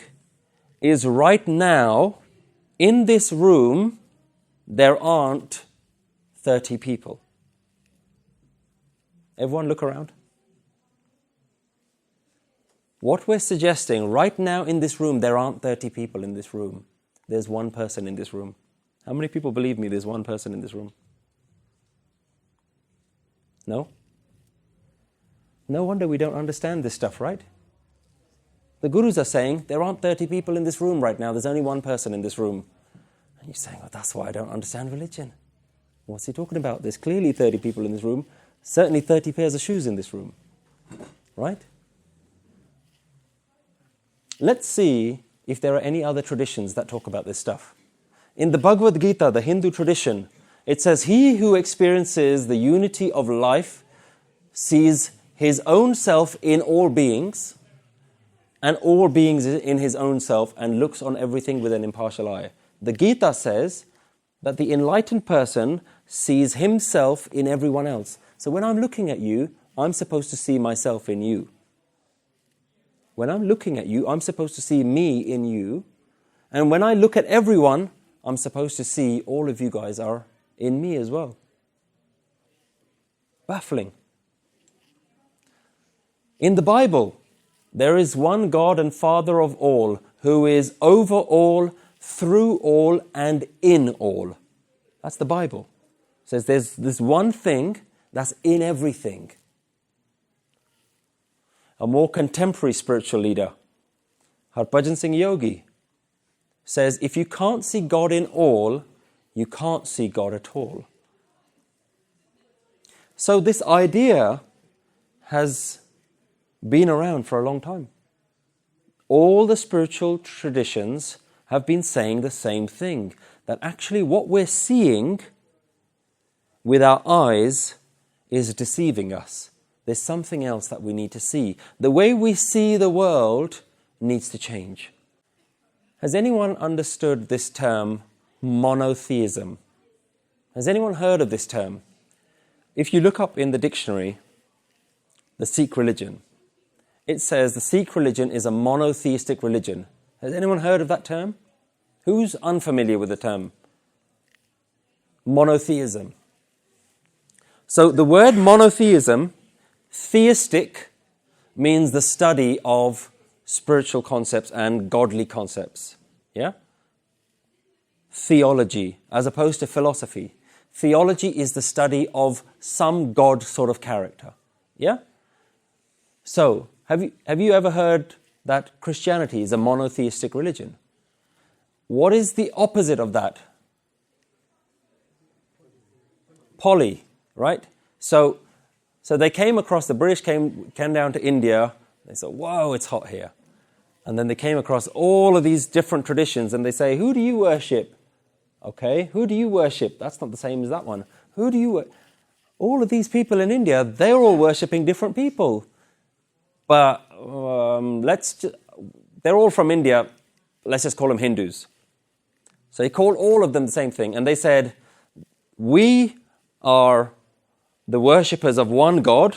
is right now, in this room, there aren't 30 people. Everyone look around. What we're suggesting, right now in this room, there aren't 30 people in this room. There's one person in this room. How many people believe me there's one person in this room? No? No wonder we don't understand this stuff, right? The gurus are saying there aren't 30 people in this room right now. There's only one person in this room. And you're saying, well, that's why I don't understand religion. What's he talking about? There's clearly 30 people in this room. Certainly 30 pairs of shoes in this room. Right? Let's see if there are any other traditions that talk about this stuff. In the Bhagavad Gita, the Hindu tradition, it says, he who experiences the unity of life sees his own self in all beings, and all beings in his own self, and looks on everything with an impartial eye. The Gita says that the enlightened person sees himself in everyone else. So when I'm looking at you, I'm supposed to see myself in you. When I'm looking at you, I'm supposed to see me in you. And when I look at everyone, I'm supposed to see all of you guys are in me as well. Baffling. In the Bible, there is one God and Father of all, who is over all, through all, and in all. That's the Bible. It says there's this one thing that's in everything. A more contemporary spiritual leader, Harbhajan Singh Yogi, says if you can't see God in all, you can't see God at all. So this idea has been around for a long time. All the spiritual traditions have been saying the same thing, that actually what we're seeing with our eyes is deceiving us. There's something else that we need to see. The way we see the world needs to change. Has anyone understood this term, monotheism? Has anyone heard of this term? If you look up in the dictionary, the Sikh religion, it says the Sikh religion is a monotheistic religion. Has anyone heard of that term? Who's unfamiliar with the term? Monotheism. So the word monotheism, theistic, means the study of spiritual concepts and godly concepts. Yeah? Theology, as opposed to philosophy. Theology is the study of some God sort of character. Yeah? So, have you ever heard that Christianity is a monotheistic religion? What is the opposite of that? Poly, right? So they came across, the British came down to India. They said, whoa, it's hot here. And then they came across all of these different traditions and they say, who do you worship? Okay, who do you worship? That's not the same as that one. Who do you worship? All of these people in India, they're all worshipping different people. But they're all from India. Let's just call them Hindus. So he called all of them the same thing. And they said, we are the worshippers of one God.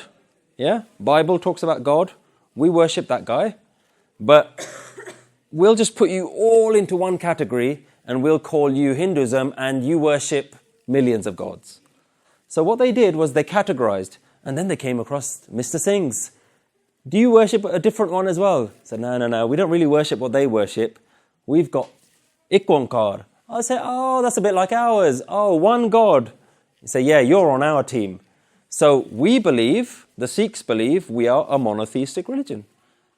Yeah, Bible talks about God. We worship that guy. But we'll just put you all into one category and we'll call you Hinduism and you worship millions of gods. So what they did was they categorized, and then they came across Mr. Singh's. Do you worship a different one as well? I said, no, we don't really worship what they worship. We've got Ikwankar. I say, oh, that's a bit like ours. Oh, one God. You say, yeah, you're on our team. So we believe, the Sikhs believe, we are a monotheistic religion.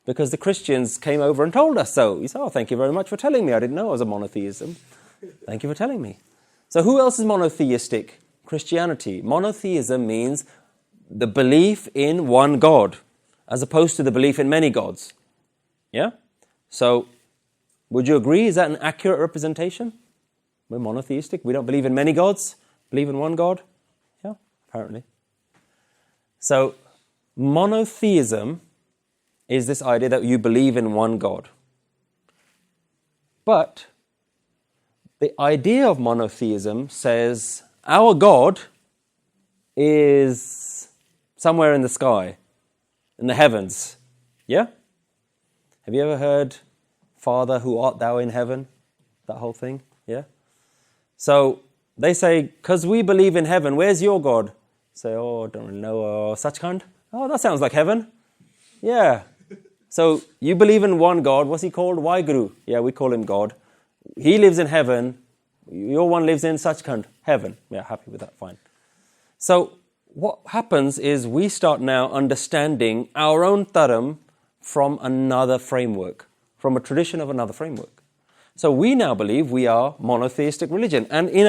Because the Christians came over and told us so. You say, oh, thank you very much for telling me. I didn't know it was a monotheism. Thank you for telling me. So who else is monotheistic? Christianity. Monotheism means the belief in one God, as opposed to the belief in many gods. Yeah? So, would you agree? Is that an accurate representation? We're monotheistic. We don't believe in many gods. Believe in one God. Yeah? apparently. So, monotheism is this idea that you believe in one God. But the idea of monotheism says our God is somewhere in the sky, in the heavens. Yeah? Have you ever heard, Father, who art thou in heaven? That whole thing? Yeah? So they say, because we believe in heaven, where's your God? Say, oh, I don't really know, Sachkhand? Oh, that sounds like heaven. Yeah. So you believe in one God. What's he called? Waheguru. Yeah, we call him God. He lives in heaven. Your one lives in Sachkhand, heaven. Yeah, happy with that, fine. So what happens is we start now understanding our own dharam from another framework, from a tradition of another framework. So we now believe we are monotheistic religion. And in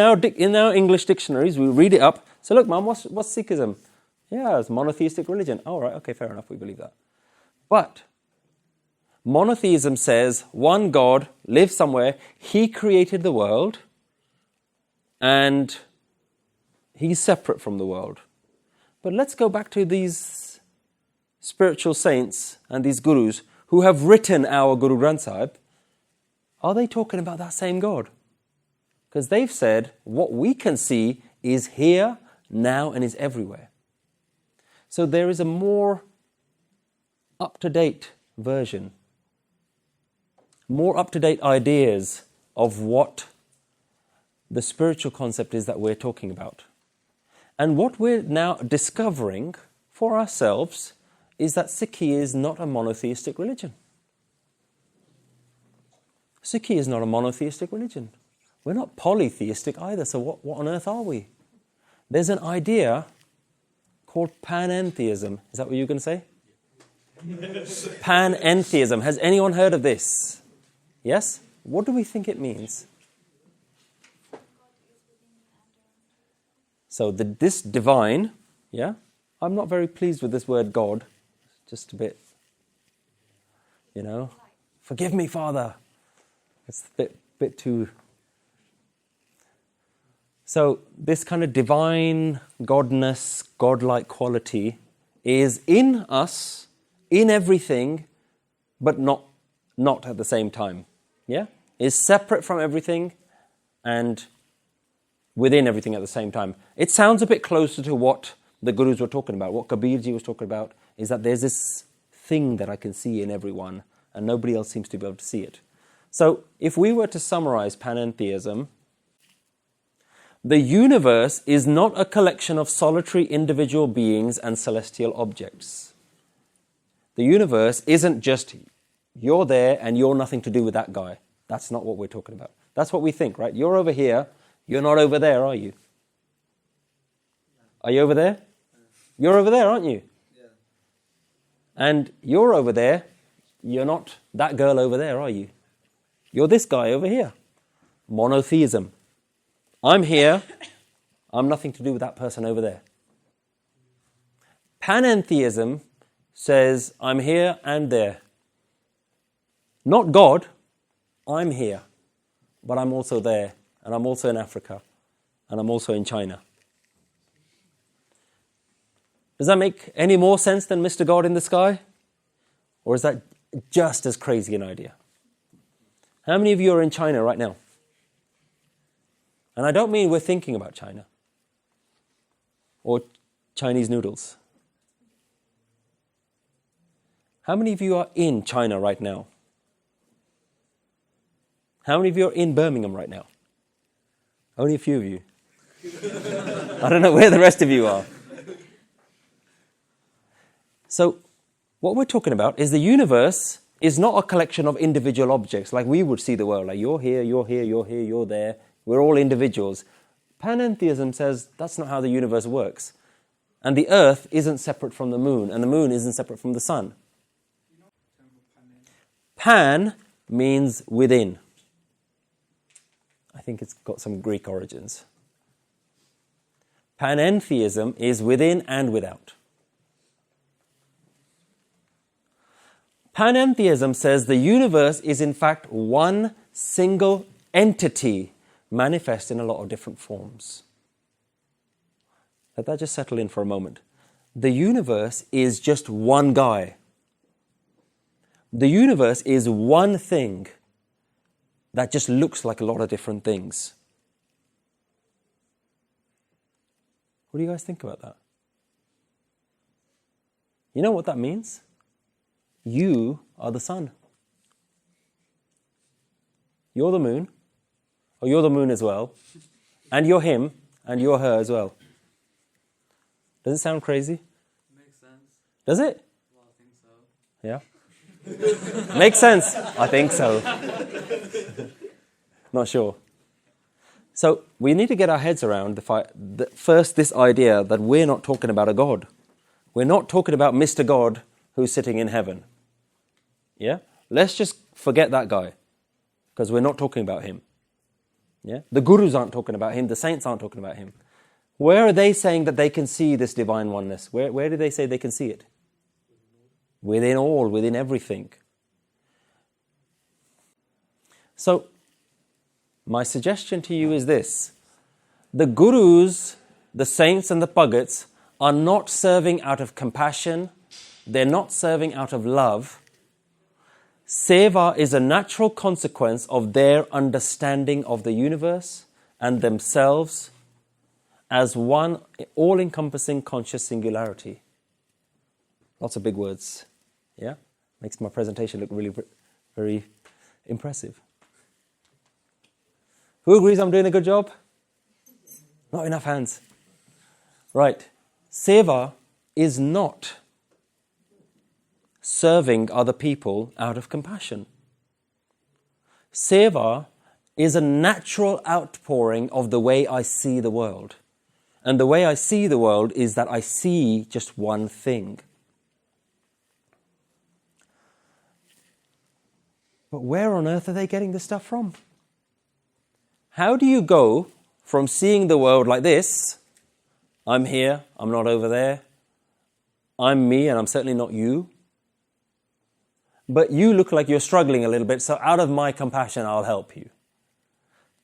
our English dictionaries, we read it up. So look, Mum, what's Sikhism? Yeah, it's monotheistic religion. Oh, right, okay, fair enough, we believe that. But monotheism says one God lives somewhere. He created the world and he's separate from the world. But let's go back to these spiritual saints and these gurus who have written our Guru Granth Sahib. Are they talking about that same God? Because they've said what we can see is here, now, and is everywhere. So there is a more up-to-date version, more up-to-date ideas of what the spiritual concept is that we're talking about. And what we're now discovering for ourselves is that Sikhi is not a monotheistic religion. Sikhi is not a monotheistic religion. We're not polytheistic either, so what on earth are we? There's an idea called panentheism. Is that what you're going to say? Panentheism. Has anyone heard of this? Yes? What do we think it means? So this divine, yeah? I'm not very pleased with this word God. Just a bit, forgive me, Father. It's a bit too... So this kind of divine godness, godlike quality is in us, in everything, but not at the same time. Yeah? Is separate from everything and within everything at the same time. It sounds a bit closer to what the gurus were talking about. What Kabirji was talking about is that there's this thing that I can see in everyone and nobody else seems to be able to see it. So if we were to summarize panentheism, the universe is not a collection of solitary individual beings and celestial objects. The universe isn't just you're there and you're nothing to do with that guy. That's not what we're talking about. That's what we think, right? You're over here, you're not over there, are you? Are you over there? You're over there, aren't you? Yeah. And you're over there, you're not that girl over there, are you? You're this guy over here. Monotheism. I'm here, I'm nothing to do with that person over there. Panentheism says, I'm here and there. Not God, I'm here, but I'm also there, and I'm also in Africa, and I'm also in China. Does that make any more sense than Mr. God in the sky? Or is that just as crazy an idea? How many of you are in China right now? And I don't mean we're thinking about China or Chinese noodles. How many of you are in China right now? How many of you are in Birmingham right now? Only a few of you. I don't know where the rest of you are. So what we're talking about is the universe is not a collection of individual objects like we would see the world. Like you're here, you're here, you're here, you're there. We're all individuals. Panentheism says that's not how the universe works. And the earth isn't separate from the moon, and the moon isn't separate from the sun. Pan means within. I think it's got some Greek origins. Panentheism is within and without. Panentheism says the universe is in fact one single entity manifest in a lot of different forms. Let that just settle in for a moment. The universe is just one guy. The universe is one thing that just looks like a lot of different things. What do you guys think about that? You know what that means? You are the sun. You're the moon, or you're the moon as well, and you're him, and you're her as well. Does it sound crazy? Makes sense. Does it? Well, I think so. Yeah? Makes sense? I think so. Not sure. So we need to get our heads around first this idea that we're not talking about a God. We're not talking about Mr. God who's sitting in heaven. Yeah? Let's just forget that guy, because we're not talking about him. Yeah? The gurus aren't talking about him. The saints aren't talking about him. Where are they saying that they can see this divine oneness? Where do they say they can see it? Within all, within everything. So, my suggestion to you is this. The gurus, the saints and the bhagats are not serving out of compassion. They're not serving out of love. Seva is a natural consequence of their understanding of the universe and themselves as one all-encompassing conscious singularity. Lots of big words. Yeah? Makes my presentation look really very impressive. Who agrees I'm doing a good job? Not enough hands. Right. Seva is not serving other people out of compassion. Seva is a natural outpouring of the way I see the world. And the way I see the world is that I see just one thing. But where on earth are they getting this stuff from? How do you go from seeing the world like this, I'm here, I'm not over there, I'm me and I'm certainly not you, but you look like you're struggling a little bit, so out of my compassion I'll help you.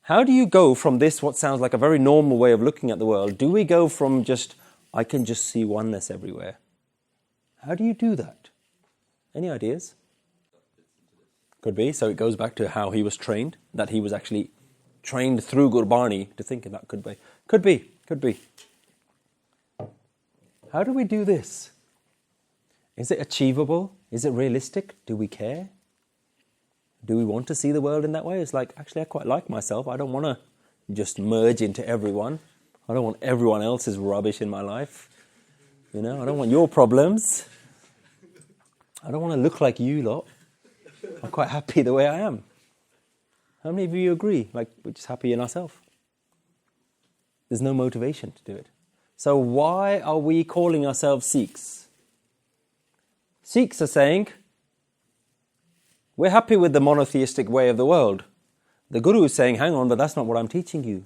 How do you go from this, what sounds like a very normal way of looking at the world, do we go from just, I can just see oneness everywhere? How do you do that? Any ideas? Could be, so it goes back to how he was trained, that he was actually trained through Gurbani to think of that. Could be. How do we do this? Is it achievable? Is it realistic? Do we care? Do we want to see the world in that way? It's like, actually, I quite like myself. I don't want to just merge into everyone. I don't want everyone else's rubbish in my life. You know, I don't want your problems. I don't want to look like you lot. I'm quite happy the way I am. How many of you agree? Like, we're just happy in ourselves. There's no motivation to do it. So why are we calling ourselves Sikhs? Sikhs are saying, we're happy with the monotheistic way of the world. The Guru is saying, hang on, but that's not what I'm teaching you.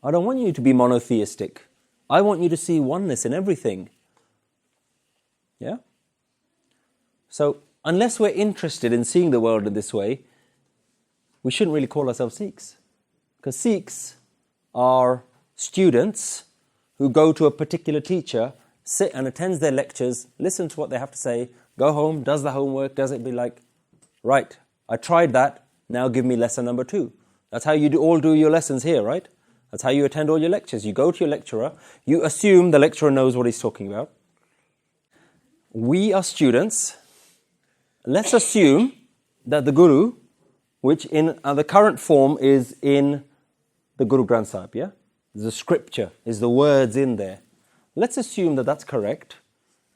I don't want you to be monotheistic. I want you to see oneness in everything. Yeah? So, unless we're interested in seeing the world in this way, we shouldn't really call ourselves Sikhs. Because Sikhs are students who go to a particular teacher, sit and attends their lectures, listen to what they have to say, go home, does the homework, does it, be like, right, I tried that, now give me lesson number 2. That's how you all do your lessons here, right? That's how you attend all your lectures. You go to your lecturer, you assume the lecturer knows what he's talking about. We are students. Let's assume that the Guru, which in the current form is in the Guru Granth Sahib, yeah? The scripture, is the words in there. Let's assume that that's correct,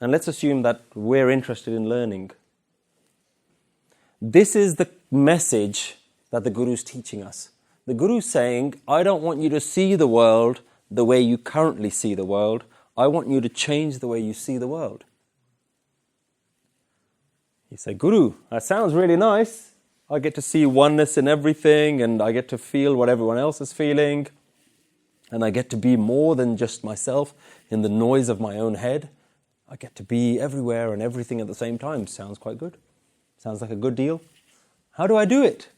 and let's assume that we're interested in learning. This is the message that the Guru is teaching us. The Guru is saying, I don't want you to see the world the way you currently see the world. I want you to change the way you see the world. You say, Guru, that sounds really nice. I get to see oneness in everything, and I get to feel what everyone else is feeling, and I get to be more than just myself in the noise of my own head. I get to be everywhere and everything at the same time. Sounds quite good. Sounds like a good deal. How do I do it?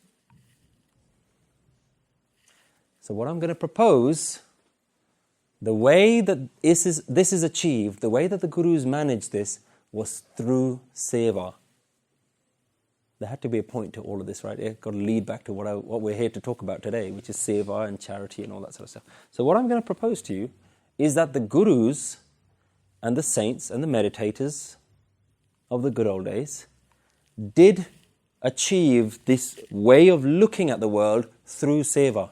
So what I'm going to propose, The way that this is achieved, the way that the Gurus managed this was through seva. There had to be a point to all of this, right? It's got to lead back to what we're here to talk about today, which is seva and charity and all that sort of stuff. So what I'm going to propose to you is that the Gurus and the saints and the meditators of the good old days did achieve this way of looking at the world through seva.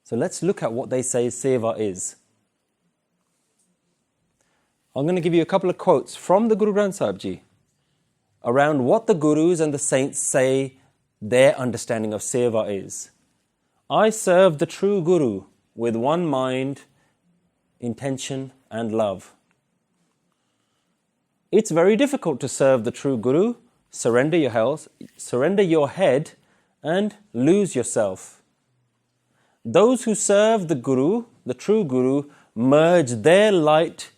So let's look at what they say seva is. I'm going to give you a couple of quotes from the Guru Granth Sahib Ji around what the Gurus and the saints say their understanding of seva is. I serve the true Guru with one mind, intention and love. It's very difficult to serve the true Guru, surrender your health, surrender your head and lose yourself. Those who serve the Guru, the true Guru, merge their light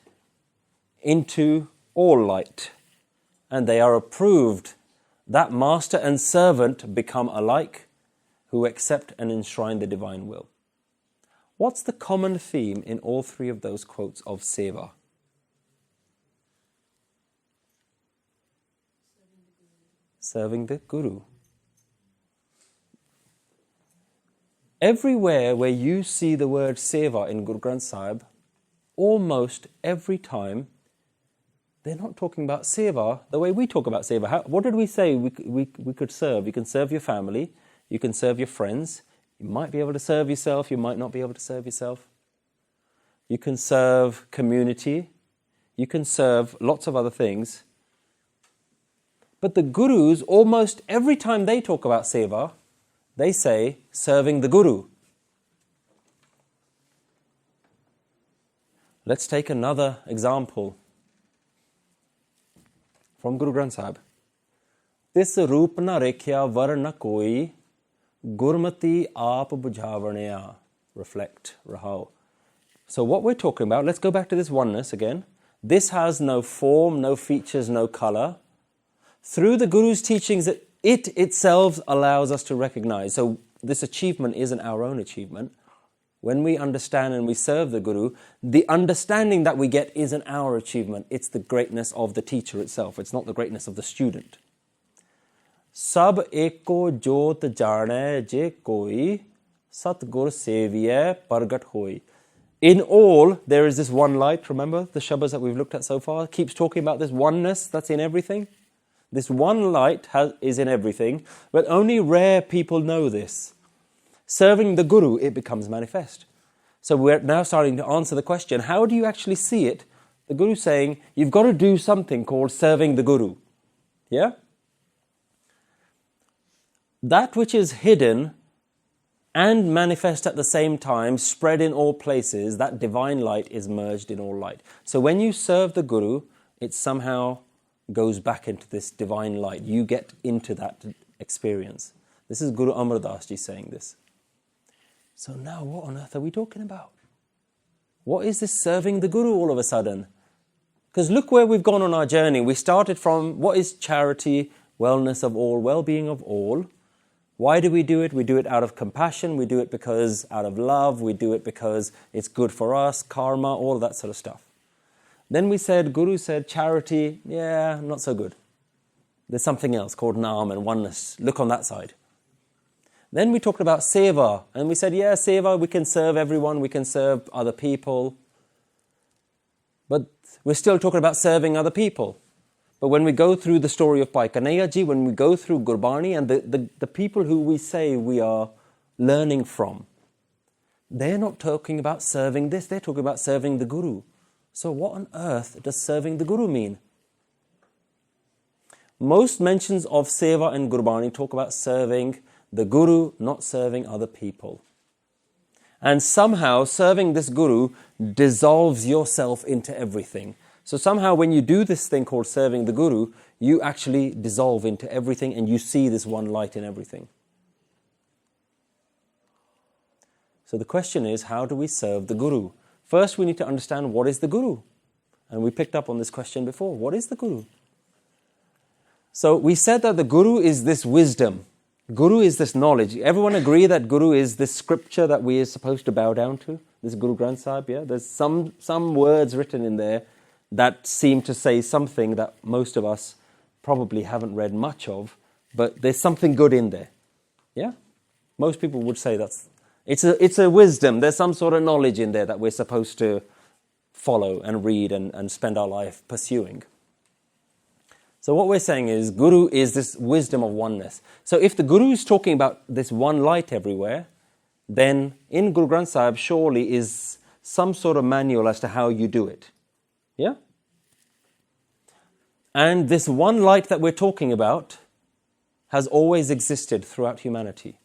into all light. And they are approved. That master and servant become alike, who accept and enshrine the divine will. What's the common theme in all three of those quotes of seva? Serving the Guru. Everywhere where you see the word seva in Guru Granth Sahib, almost every time, they're not talking about seva the way we talk about seva. What did we say we could serve? You can serve your family, you can serve your friends, you might be able to serve yourself, you might not be able to serve yourself. You can serve community, you can serve lots of other things. But the Gurus, almost every time they talk about seva, they say serving the Guru. Let's take another example from Guru Granth Sahib. Tis roop na rekhya var na koi, gurmati aap bujhavanaya. Reflect, rahao. So what we're talking about, let's go back to this oneness again. This has no form, no features, no color. Through the Guru's teachings, it itself allows us to recognize. So this achievement isn't our own achievement. When we understand and we serve the Guru, the understanding that we get isn't our achievement. It's the greatness of the teacher itself. It's not the greatness of the student. Sab eko jot jane je koi, satgur seviye pargat hoi. In all, there is this one light. Remember the Shabas that we've looked at so far? Keeps talking about this oneness that's in everything. This one light is in everything, but only rare people know this. Serving the Guru, it becomes manifest. So we're now starting to answer the question, how do you actually see it? The Guru's saying, you've got to do something called serving the Guru. Yeah? That which is hidden and manifest at the same time, spread in all places, that divine light is merged in all light. So when you serve the Guru, it somehow goes back into this divine light. You get into that experience. This is Guru Amar Das Ji saying this. So now what on earth are we talking about? What is this serving the Guru all of a sudden? Because look where we've gone on our journey. We started from what is charity, wellness of all, well-being of all. Why do we do it? We do it out of compassion. We do it because out of love. We do it because it's good for us, karma, all that sort of stuff. Then we said, Guru said, charity, yeah, not so good. There's something else called Naam and oneness. Look on that side. Then we talked about seva, and we said, yeah, seva, we can serve everyone, we can serve other people. But we're still talking about serving other people. But when we go through the story of Bhai Kanhaiya Ji, when we go through Gurbani and the people who we say we are learning from, they're not talking about serving this, they're talking about serving the Guru. So what on earth does serving the Guru mean? Most mentions of seva and Gurbani talk about serving the Guru, not serving other people. And somehow serving this Guru dissolves yourself into everything. So somehow when you do this thing called serving the Guru, you actually dissolve into everything and you see this one light in everything. So the question is, how do we serve the Guru? First, we need to understand what is the Guru. And we picked up on this question before. What is the Guru? So we said that the Guru is this wisdom. Guru is this knowledge. Everyone agree that Guru is this scripture that we are supposed to bow down to? this Guru Granth Sahib, yeah? There's some words written in there that seem to say something that most of us probably haven't read much of, but there's something good in there, yeah? Most people would say it's a wisdom. There's some sort of knowledge in there that we're supposed to follow and read and spend our life pursuing. So what we're saying is Guru is this wisdom of oneness. So if the Guru is talking about this one light everywhere, then in Guru Granth Sahib surely is some sort of manual as to how you do it. Yeah? And this one light that we're talking about has always existed throughout humanity.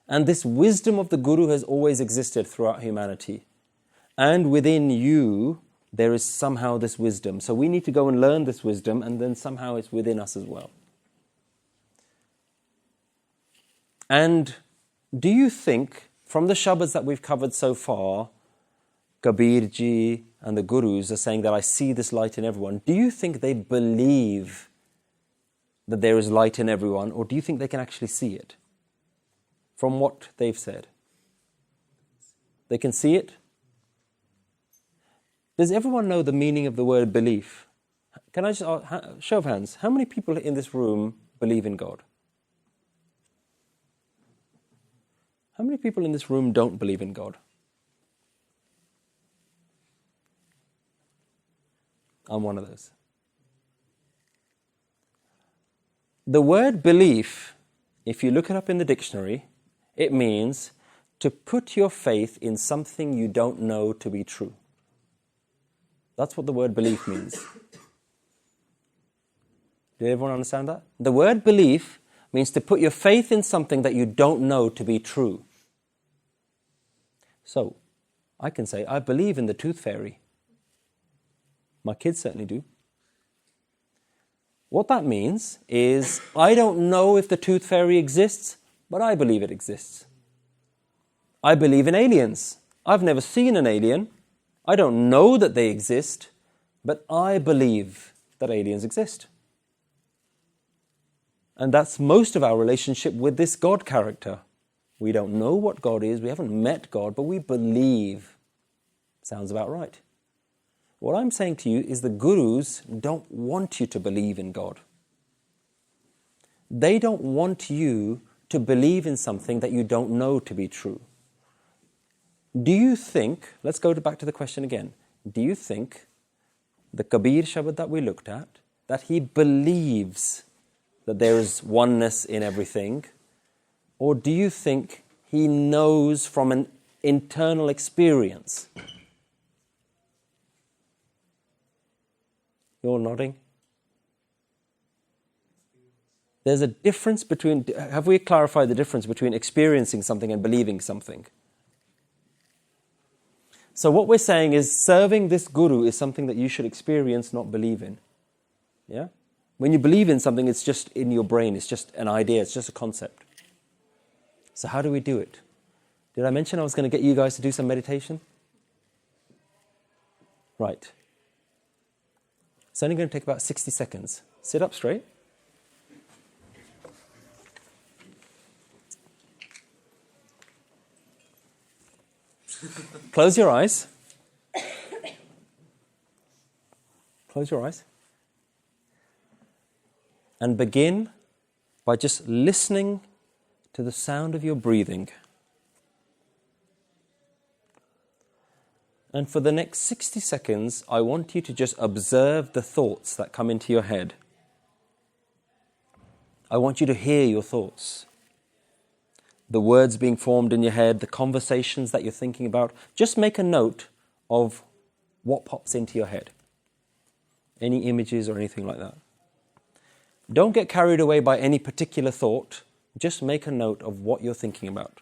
And this wisdom of the Guru has always existed throughout humanity. And within you, there is somehow this wisdom. So we need to go and learn this wisdom, and then somehow it's within us as well. And do you think, from the Shabads that we've covered so far, Kabir ji and the Gurus are saying that I see this light in everyone. Do you think they believe that there is light in everyone, or do you think they can actually see it? From what they've said. They can see it? Does everyone know the meaning of the word belief? Can I just ask, show of hands, how many people in this room believe in God? How many people in this room don't believe in God? I'm one of those. The word belief, if you look it up in the dictionary, it means to put your faith in something you don't know to be true. That's what the word belief means. Did everyone understand that? The word belief means to put your faith in something that you don't know to be true. So, I can say, I believe in the tooth fairy. My kids certainly do. What that means is, I don't know if the tooth fairy exists, but I believe it exists. I believe in aliens. I've never seen an alien. I don't know that they exist, but I believe that aliens exist. And that's most of our relationship with this God character. We don't know what God is, we haven't met God, but we believe. Sounds about right. What I'm saying to you is the Gurus don't want you to believe in God. They don't want you to believe in something that you don't know to be true. Do you think, let's go back to the question again, do you think the Kabir Shabad that we looked at, that he believes that there is oneness in everything, or do you think he knows from an internal experience? You're all nodding? There's a difference between, have we clarified the difference between experiencing something and believing something? So what we're saying is serving this Guru is something that you should experience, not believe in. Yeah? When you believe in something, it's just in your brain, it's just an idea, it's just a concept. So how do we do it? Did I mention I was going to get you guys to do some meditation? Right. It's only going to take about 60 seconds. Sit up straight. Close your eyes. Close your eyes. And begin by just listening to the sound of your breathing. And for the next 60 seconds, I want you to just observe the thoughts that come into your head. I want you to hear your thoughts. The words being formed in your head, the conversations that you're thinking about. Just make a note of what pops into your head. Any images or anything like that. Don't get carried away by any particular thought. Just make a note of what you're thinking about.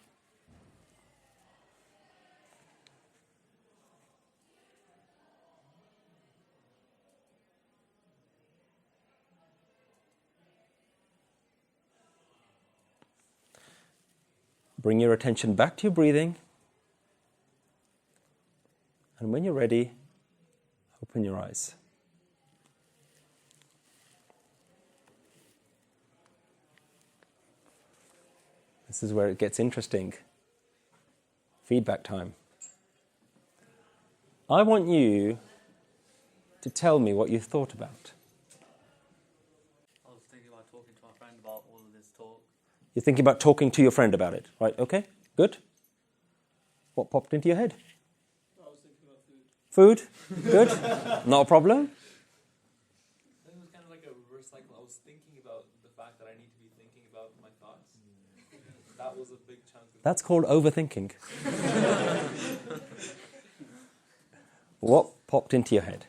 Bring your attention back to your breathing. And when you're ready, open your eyes. This is where it gets interesting. Feedback time. I want you to tell me what you thought about. I was thinking about talking to my friend about all of this talk. You're thinking about talking to your friend about it, right? Okay, good. What popped into your head? I was thinking about food. Food? Good. Not a problem. Then it was kind of like a reverse cycle. I was thinking about the fact that I need to be thinking about my thoughts. That was a big chunk of That's called overthinking. What popped into your head?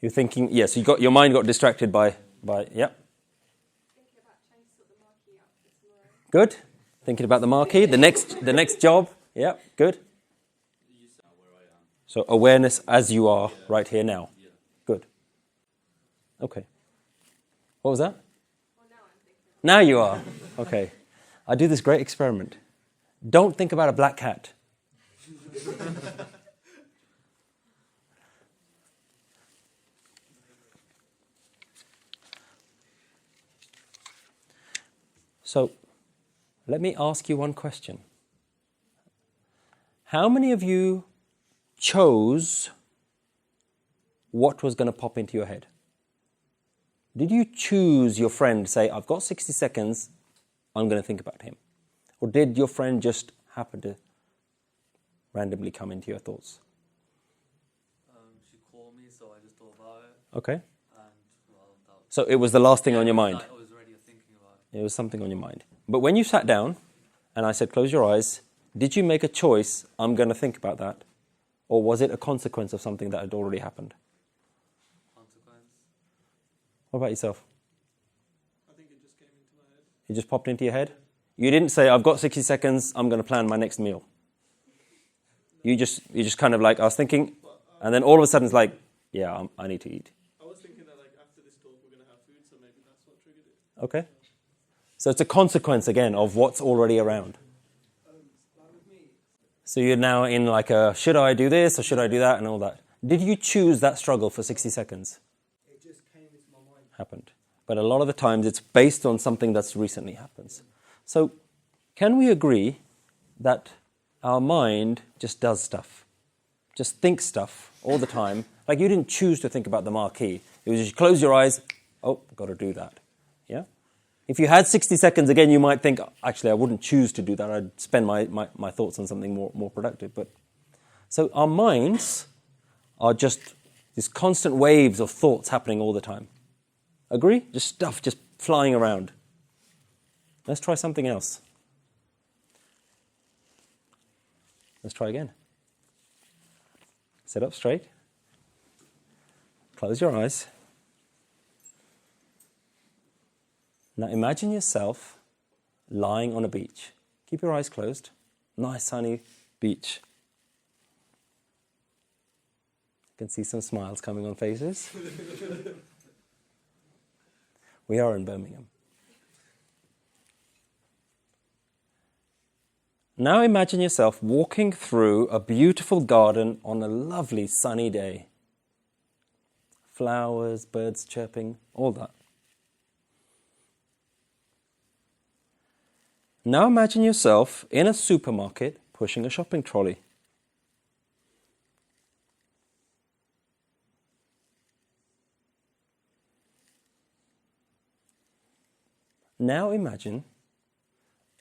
You're thinking, yes, your mind got distracted by, yep. Thinking about trying to sort the marquee out for tomorrow. Good. Thinking about the marquee, the next job. Yep, good. So awareness as you are right here now. Good. Okay. What was that? Well, now I'm thinking. Now you are. Okay. I do this great experiment. Don't think about a black cat. So, let me ask you one question. How many of you chose what was going to pop into your head? Did you choose your friend, say, I've got 60 seconds, I'm going to think about him? Or did your friend just happen to randomly come into your thoughts? She called me, so I just thought about it. Okay. And, well, that So it was the last thing on your mind. I was already thinking about it. It was something on your mind. But when you sat down and I said, close your eyes, did you make a choice, I'm going to think about that? Or was it a consequence of something that had already happened? Consequence. What about yourself? I think it just came into my head. It just popped into your head? You didn't say, I've got 60 seconds, I'm going to plan my next meal. You just kind of like, I was thinking, and then all of a sudden it's like, yeah, I need to eat. I was thinking that like after this talk we're going to have food, so maybe that's what triggered it. Okay? So it's a consequence again of what's already around. Like with me, So you're now in like a, should I do this or should I do that and all that. Did you choose that struggle for 60 seconds? it just came into my mind. Happened. But a lot of the times it's based on something that's recently happened. So can we agree that our mind just does stuff? Just thinks stuff all the time. Like you didn't choose to think about the marquee. It was just close your eyes, oh, got to do that. Yeah? If you had 60 seconds, again, you might think, actually, I wouldn't choose to do that. I'd spend my thoughts on something more productive. But so our minds are just these constant waves of thoughts happening all the time. Agree? Just stuff just flying around. Let's try something else. Let's try again. Sit up straight. Close your eyes. Now imagine yourself lying on a beach. Keep your eyes closed. Nice sunny beach. I can see some smiles coming on faces. We are in Birmingham. Now imagine yourself walking through a beautiful garden on a lovely sunny day. Flowers, birds chirping, all that. Now imagine yourself in a supermarket pushing a shopping trolley. Now imagine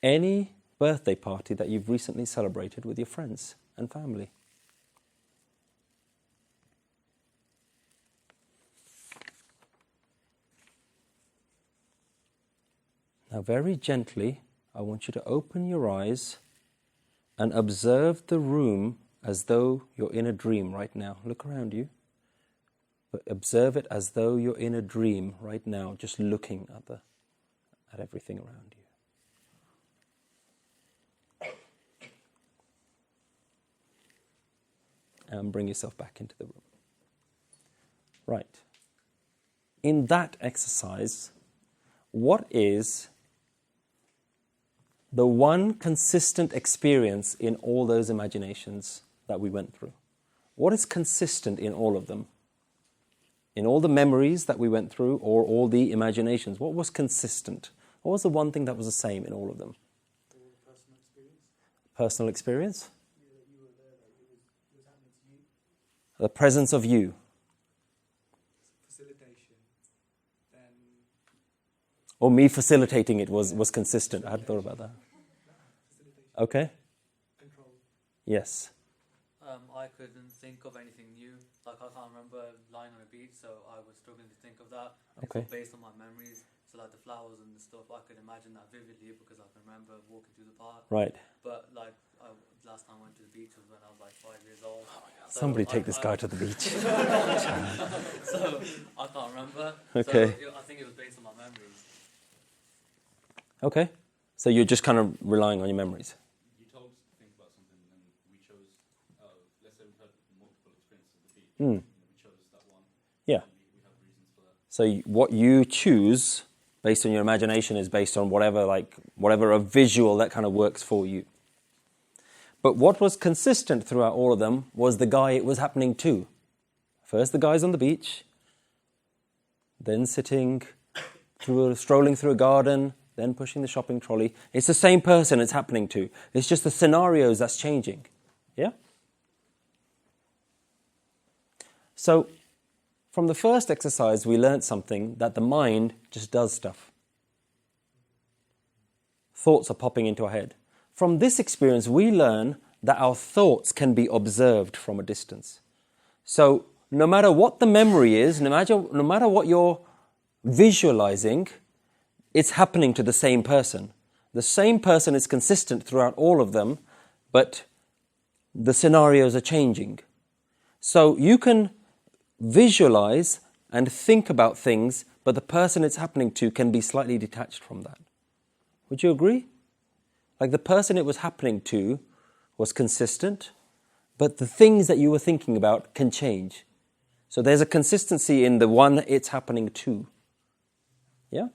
any birthday party that you've recently celebrated with your friends and family. Now very gently, I want you to open your eyes and observe the room as though you're in a dream right now. Look around you, but observe it as though you're in a dream right now, just looking at everything around you. And bring yourself back into the room. Right. In that exercise, what is the one consistent experience in all those imaginations that we went through? What is consistent in all of them? In all the memories that we went through, or all the imaginations, what was consistent? What was the one thing that was the same in all of them? personal experience? Yeah, that you were there, that it was happening to you. The presence of you. Facilitation. Then Or me facilitating it was consistent. I hadn't thought about that. facilitation. Okay? Control. Yes. I couldn't think of anything new. Like I can't remember lying on a beach, so I was struggling to think of that. Okay. It's all based on my memories. So like the flowers and the stuff, I could imagine that vividly because I can remember walking through the park. Right. But like last time I went to the beach was when I was like 5 years old. So Somebody take this guy to the beach. So I can't remember. Okay. So I think it was based on my memories. Okay. So you're just kind of relying on your memories. You told us to think about something, and we chose. Let's say we've had multiple experiences of the beach. Mm. We chose that one. Yeah. And we have reasons for that. So what you choose based on your imagination is based on whatever a visual that kind of works for you. But what was consistent throughout all of them was the guy it was happening to. First the guy's on the beach, then strolling through a garden, then pushing the shopping trolley. It's the same person it's happening to. It's just the scenarios that's changing. Yeah? So, from the first exercise, we learned something, that the mind just does stuff. Thoughts are popping into our head. From this experience, we learn that our thoughts can be observed from a distance. So, no matter what the memory is, no matter what you're visualizing, it's happening to the same person. The same person is consistent throughout all of them, but the scenarios are changing. So, you can visualize and think about things, but the person it's happening to can be slightly detached from that. Would you agree? Like the person it was happening to was consistent, but the things that you were thinking about can change. So there's a consistency in the one it's happening to. Yeah?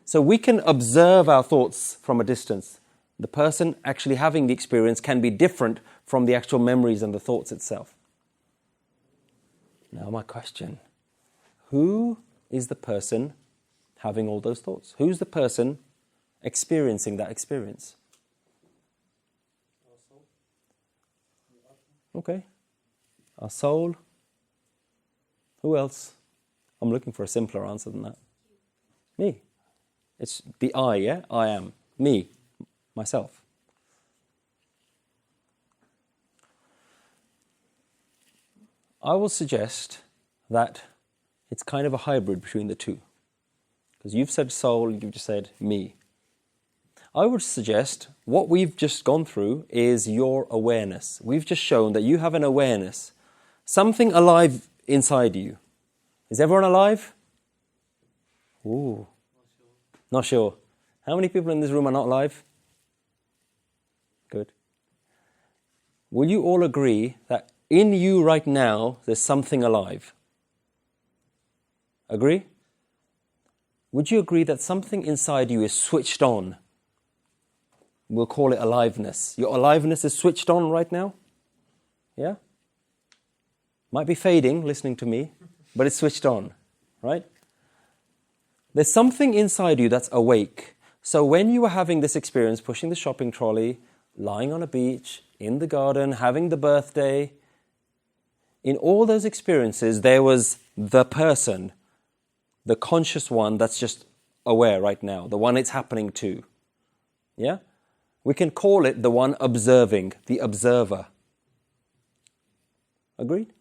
So we can observe our thoughts from a distance. The person actually having the experience can be different from the actual memories and the thoughts itself. Now my question, who is the person having all those thoughts? Who's the person experiencing that experience? Okay. Our soul. Who else? I'm looking for a simpler answer than that. Me. It's the I, yeah? I am. Me. Myself. I will suggest that it's kind of a hybrid between the two. Because you've said soul, you've just said me. I would suggest what we've just gone through is your awareness. We've just shown that you have an awareness. Something alive inside you. Is everyone alive? Ooh. Not sure. How many people in this room are not alive? Good. Will you all agree that in you right now, there's something alive? Agree? Would you agree that something inside you is switched on? We'll call it aliveness. Your aliveness is switched on right now? Yeah? Might be fading, listening to me, but it's switched on, right? There's something inside you that's awake. So when you were having this experience, pushing the shopping trolley, lying on a beach, in the garden, having the birthday, in all those experiences, there was the person, the conscious one that's just aware right now, the one it's happening to. Yeah? We can call it the one observing, the observer. Agreed?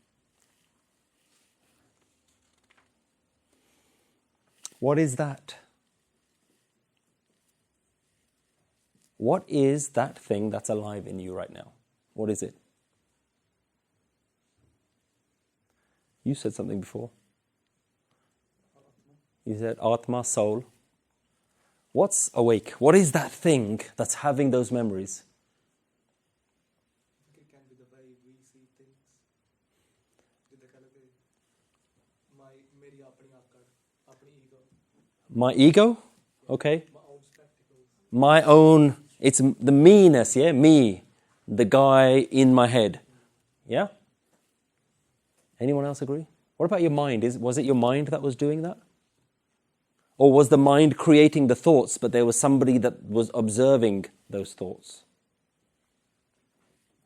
What is that? What is that thing that's alive in you right now? What is it? You said something before. You said Atma, soul. What's awake? What is that thing that's having those memories? It can be the way we see things. ਜਿੱਦਾਂ ਕਹ ਲਓ ਕਿ ਮੇਰੀ ਆਪਣੀ ਆਕੜ, ਆਪਣੀ ego, My ego? Okay. my own spectacles. My own, it's the me-ness, yeah? Me. The guy in my head. Yeah? Anyone else agree? What about your mind? Was it your mind that was doing that? Or was the mind creating the thoughts, but there was somebody that was observing those thoughts?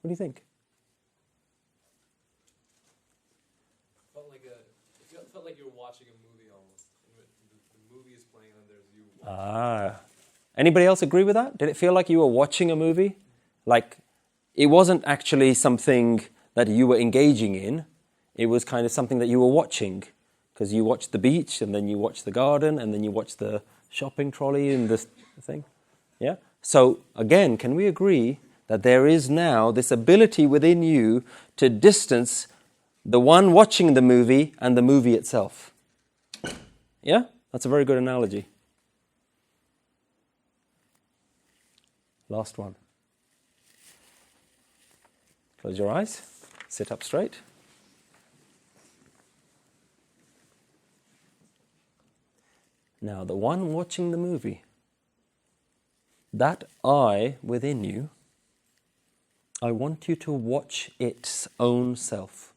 What do you think? It felt like you were watching a movie almost. The movie is playing and there's you watching. Anybody else agree with that? Did it feel like you were watching a movie? Like it wasn't actually something that you were engaging in. It was kind of something that you were watching. Because you watched the beach, and then you watched the garden, and then you watched the shopping trolley and this thing. Yeah? So, again, can we agree that there is now this ability within you to distance the one watching the movie and the movie itself? Yeah? That's a very good analogy. Last one. Close your eyes. Sit up straight. Now, the one watching the movie, that I within you, I want you to watch its own self.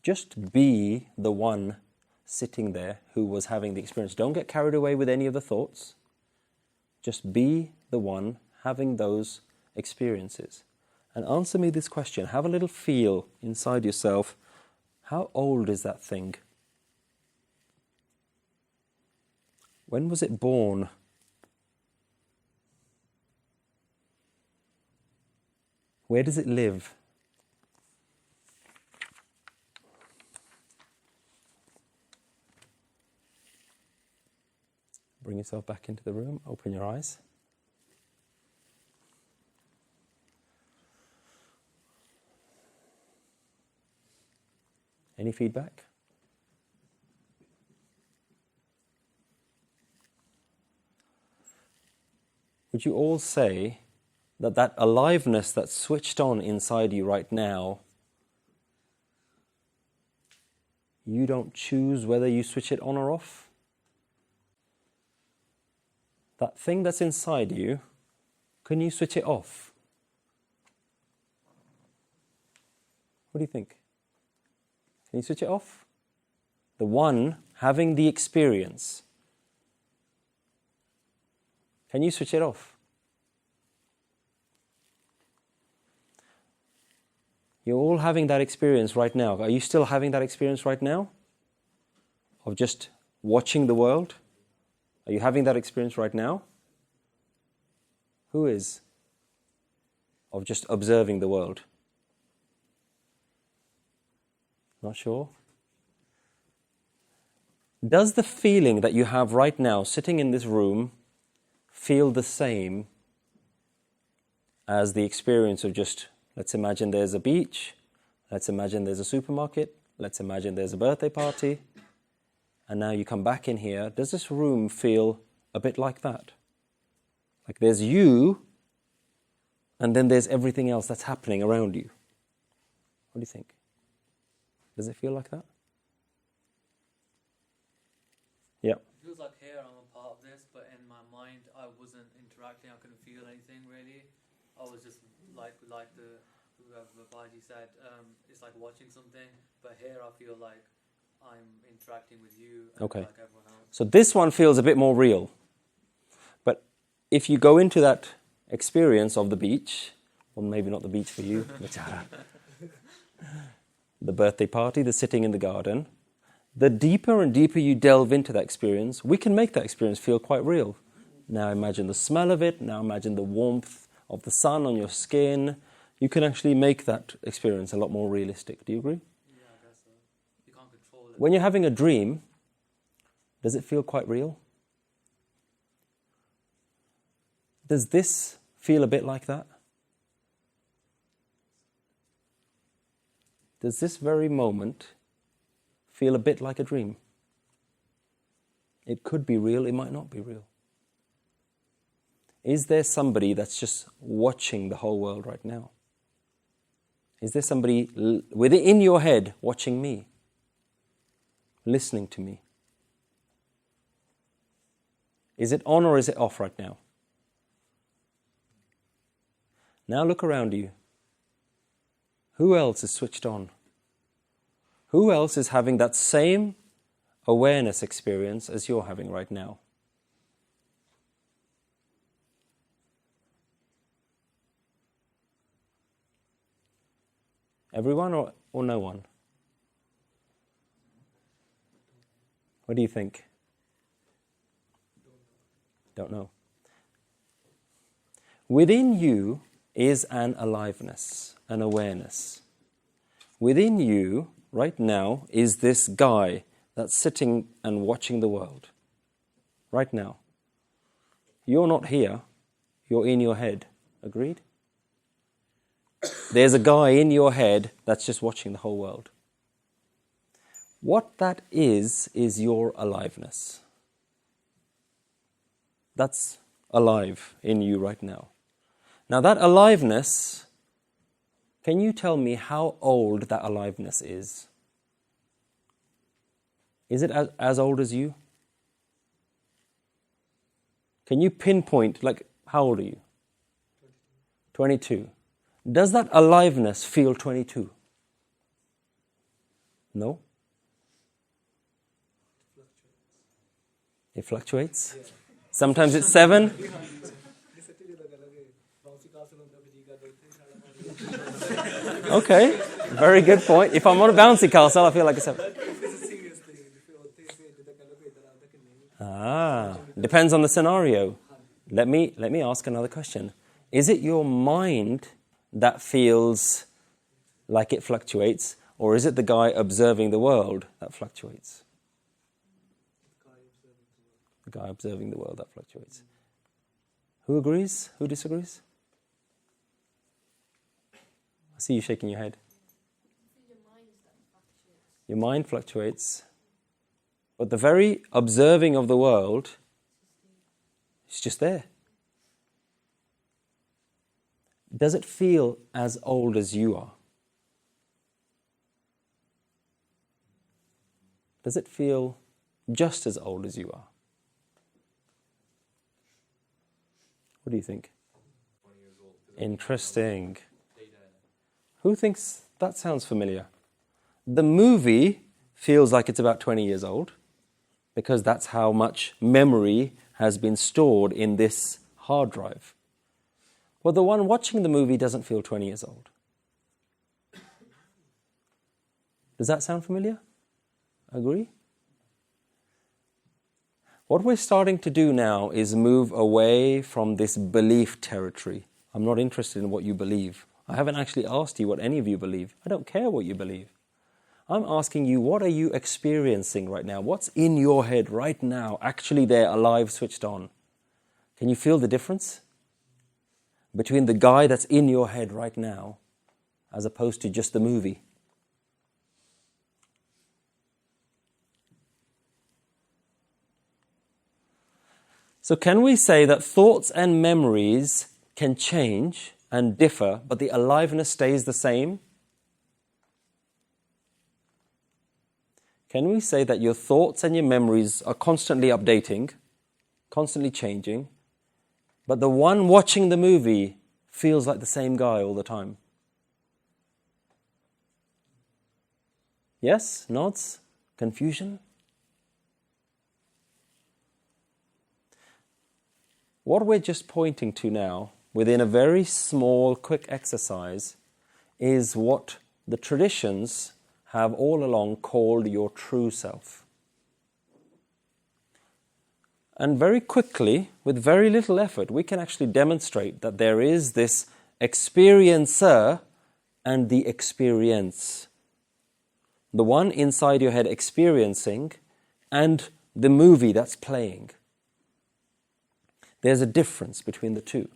Just be the one sitting there who was having the experience. Don't get carried away with any of the thoughts. Just be the one having those experiences. And answer me this question. Have a little feel inside yourself. How old is that thing? When was it born? Where does it live? Bring yourself back into the room. Open your eyes. Any feedback? Would you all say that that aliveness that's switched on inside you right now, you don't choose whether you switch it on or off? That thing that's inside you, can you switch it off? What do you think? Can you switch it off? The one having the experience. Can you switch it off? You're all having that experience right now. Are you still having that experience right now? Of just watching the world? Are you having that experience right now? Who is? Of just observing the world? Not sure? Does the feeling that you have right now, sitting in this room, feel the same as the experience of just, let's imagine there's a beach, let's imagine there's a supermarket, let's imagine there's a birthday party, and now you come back in here. Does this room feel a bit like that? Like there's you, and then there's everything else that's happening around you. What do you think? Does it feel like that? Yeah. It feels like here I'm a part of this, but in my mind I wasn't interacting. I couldn't feel anything really. I was just like the whoever Baji said. It's like watching something, but here I feel like I'm interacting with you. And Okay. like everyone else. So this one feels a bit more real. But if you go into that experience of the beach, well, maybe not the beach for you, but the birthday party, the sitting in the garden, the deeper and deeper you delve into that experience, we can make that experience feel quite real. Now imagine the smell of it, now imagine the warmth of the sun on your skin. You can actually make that experience a lot more realistic. Do you agree? Yeah, I guess so. You can't control it. When you're having a dream, does it feel quite real? Does this feel a bit like that? Does this very moment feel a bit like a dream? It could be real, it might not be real. Is there somebody that's just watching the whole world right now? Is there somebody within your head watching me? Listening to me? Is it on or is it off right now? Now look around you. Who else is switched on? Who else is having that same awareness experience as you're having right now? Everyone or no one? What do you think? Don't know. Within you is an aliveness, an awareness. Within you, right now, is this guy that's sitting and watching the world. Right now. You're not here, you're in your head. Agreed? There's a guy in your head that's just watching the whole world. What that is your aliveness. That's alive in you right now. Now that aliveness, can you tell me how old that aliveness is? Is it as old as you? Can you pinpoint, like, how old are you? 22. Does that aliveness feel 22? No? It fluctuates? Yeah. Sometimes it's 7? Okay, very good point. If I'm on a bouncy castle, I feel like a 7. Depends on the scenario. Let me ask another question. Is it your mind that feels like it fluctuates, or is it the guy observing the world that fluctuates? The guy observing the world that fluctuates. Who agrees? Who disagrees? I see you shaking your head. Your mind fluctuates. But the very observing of the world is just there. Does it feel as old as you are? Does it feel just as old as you are? What do you think? 20 years old. Interesting. Who thinks that sounds familiar? The movie feels like it's about 20 years old because that's how much memory has been stored in this hard drive. Well, the one watching the movie doesn't feel 20 years old. Does that sound familiar? Agree? What we're starting to do now is move away from this belief territory. I'm not interested in what you believe. I haven't actually asked you what any of you believe. I don't care what you believe. I'm asking you, what are you experiencing right now? What's in your head right now, actually there, alive, switched on? Can you feel the difference between the guy that's in your head right now as opposed to just the movie? So can we say that thoughts and memories can change and differ, but the aliveness stays the same? Can we say that your thoughts and your memories are constantly updating, constantly changing, but the one watching the movie feels like the same guy all the time? Yes? Nods? Confusion? What we're just pointing to now, within a very small, quick exercise, is what the traditions have all along called your true self. And very quickly, with very little effort, we can actually demonstrate that there is this experiencer and the experience. The one inside your head experiencing and the movie that's playing. There's a difference between the two.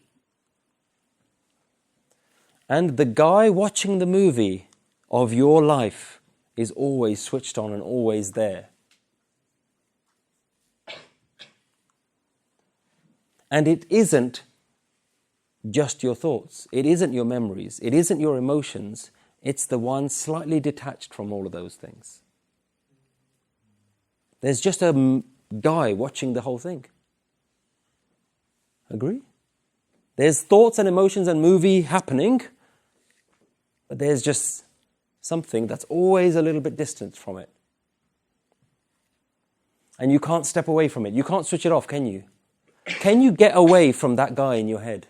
And the guy watching the movie of your life is always switched on and always there. And it isn't just your thoughts. It isn't your memories. It isn't your emotions. It's the one slightly detached from all of those things. There's just a guy watching the whole thing. Agree? There's thoughts and emotions and movie happening, but there's just something that's always a little bit distant from it. And you can't step away from it. You can't switch it off, can you? Can you get away from that guy in your head?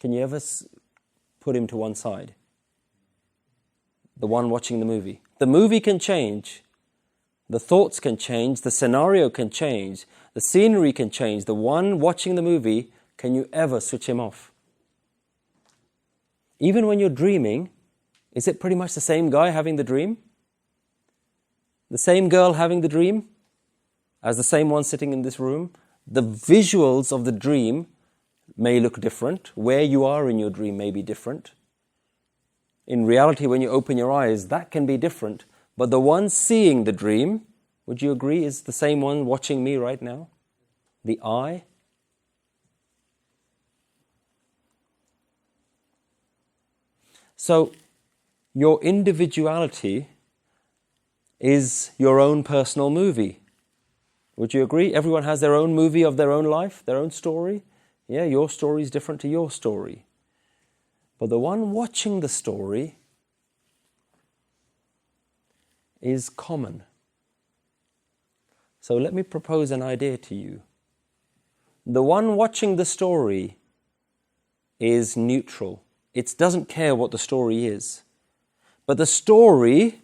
Can you ever put him to one side? the one watching the movie. The movie can change. The thoughts can change. The scenario can change. The scenery can change. The one watching the movie, can you ever switch him off? Even when you're dreaming, is it pretty much the same guy having the dream? The same girl having the dream as the same one sitting in this room? The visuals of the dream may look different. Where you are in your dream may be different. In reality, when you open your eyes, that can be different. But the one seeing the dream, would you agree, is the same one watching me right now? The eye. So, your individuality is your own personal movie. Would you agree? Everyone has their own movie of their own life, their own story. Yeah, your story is different to your story. But the one watching the story is common. So let me propose an idea to you. The one watching the story is neutral. It doesn't care what the story is. But the story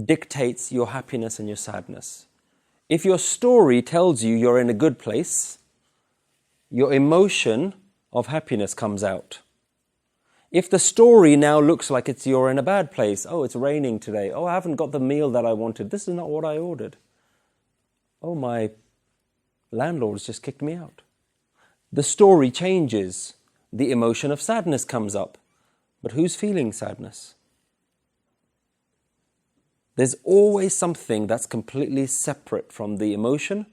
dictates your happiness and your sadness. If your story tells you you're in a good place, your emotion of happiness comes out. If the story now looks like you're in a bad place, oh, it's raining today, oh, I haven't got the meal that I wanted, this is not what I ordered, oh, my landlord's just kicked me out. The story changes. The emotion of sadness comes up. But who's feeling sadness? There's always something that's completely separate from the emotion,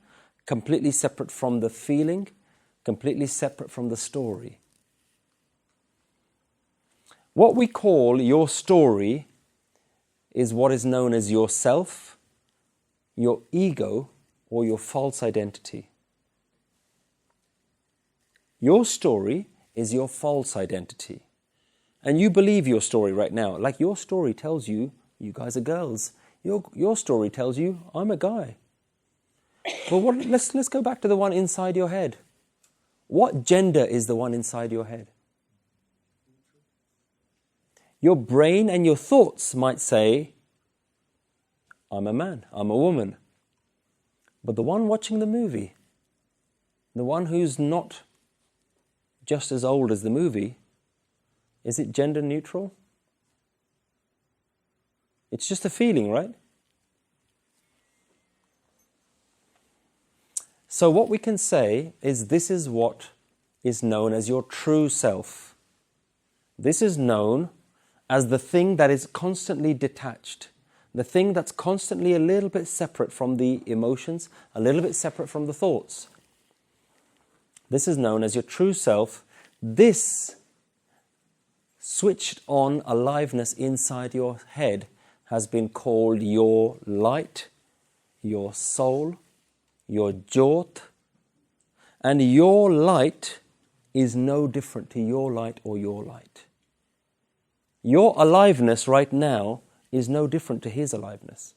completely separate from the feeling, completely separate from the story. What we call your story is what is known as yourself, your ego, or your false identity. Your story is your false identity. And you believe your story right now. Like your story tells you, you guys are girls. Your story tells you, I'm a guy. But let's go back to the one inside your head. What gender is the one inside your head? Your brain and your thoughts might say, I'm a man, I'm a woman. But the one watching the movie, the one who's not just as old as the movie, is it gender neutral? It's just a feeling, right? So what we can say is this is what is known as your true self. This is known as the thing that is constantly detached, the thing that's constantly a little bit separate from the emotions, a little bit separate from the thoughts. This is known as your true self. This switched on aliveness inside your head has been called your light, your soul, your jyot. And your light is no different to your light or your light. Your aliveness right now is no different to his aliveness.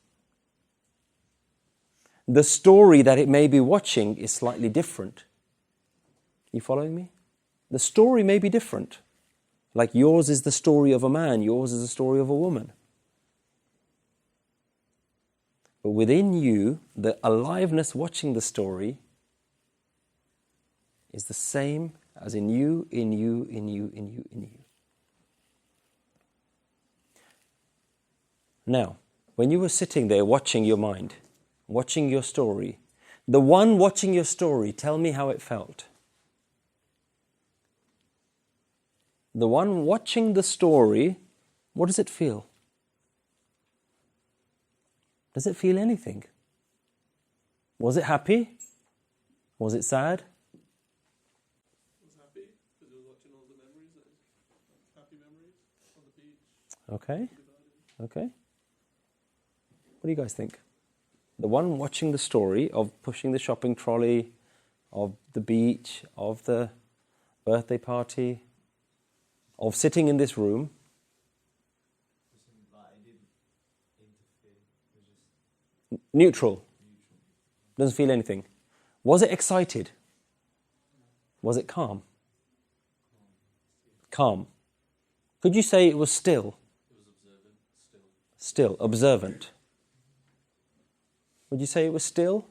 The story that it may be watching is slightly different. You following me? The story may be different. Like yours is the story of a man, yours is the story of a woman. But within you, the aliveness watching the story is the same as in you, in you, in you, in you, in you. Now, when you were sitting there watching your mind, watching your story, the one watching your story, tell me how it felt. The one watching the story, what does it feel? Does it feel anything? Was it happy? Was it sad? I was happy because I was watching all the memories, happy memories on the beach. Okay. Okay. What do you guys think? The one watching the story of pushing the shopping trolley, of the beach, of the birthday party, of sitting in this room. Neutral. Doesn't feel anything. Was it excited? Was it calm? Calm. Could you say it was still? It was observant. Still, observant. Would you say it was still?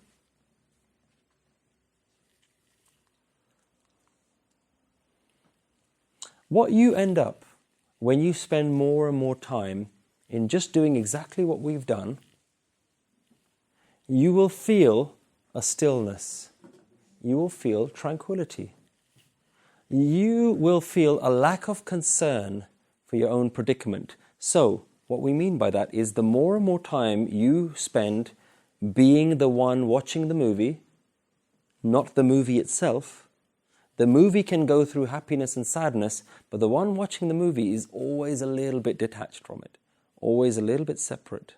What you end up when you spend more and more time in just doing exactly what we've done, you will feel a stillness. You will feel tranquility. You will feel a lack of concern for your own predicament. So, what we mean by that is the more and more time you spend being the one watching the movie, not the movie itself. The movie can go through happiness and sadness, but the one watching the movie is always a little bit detached from it, always a little bit separate.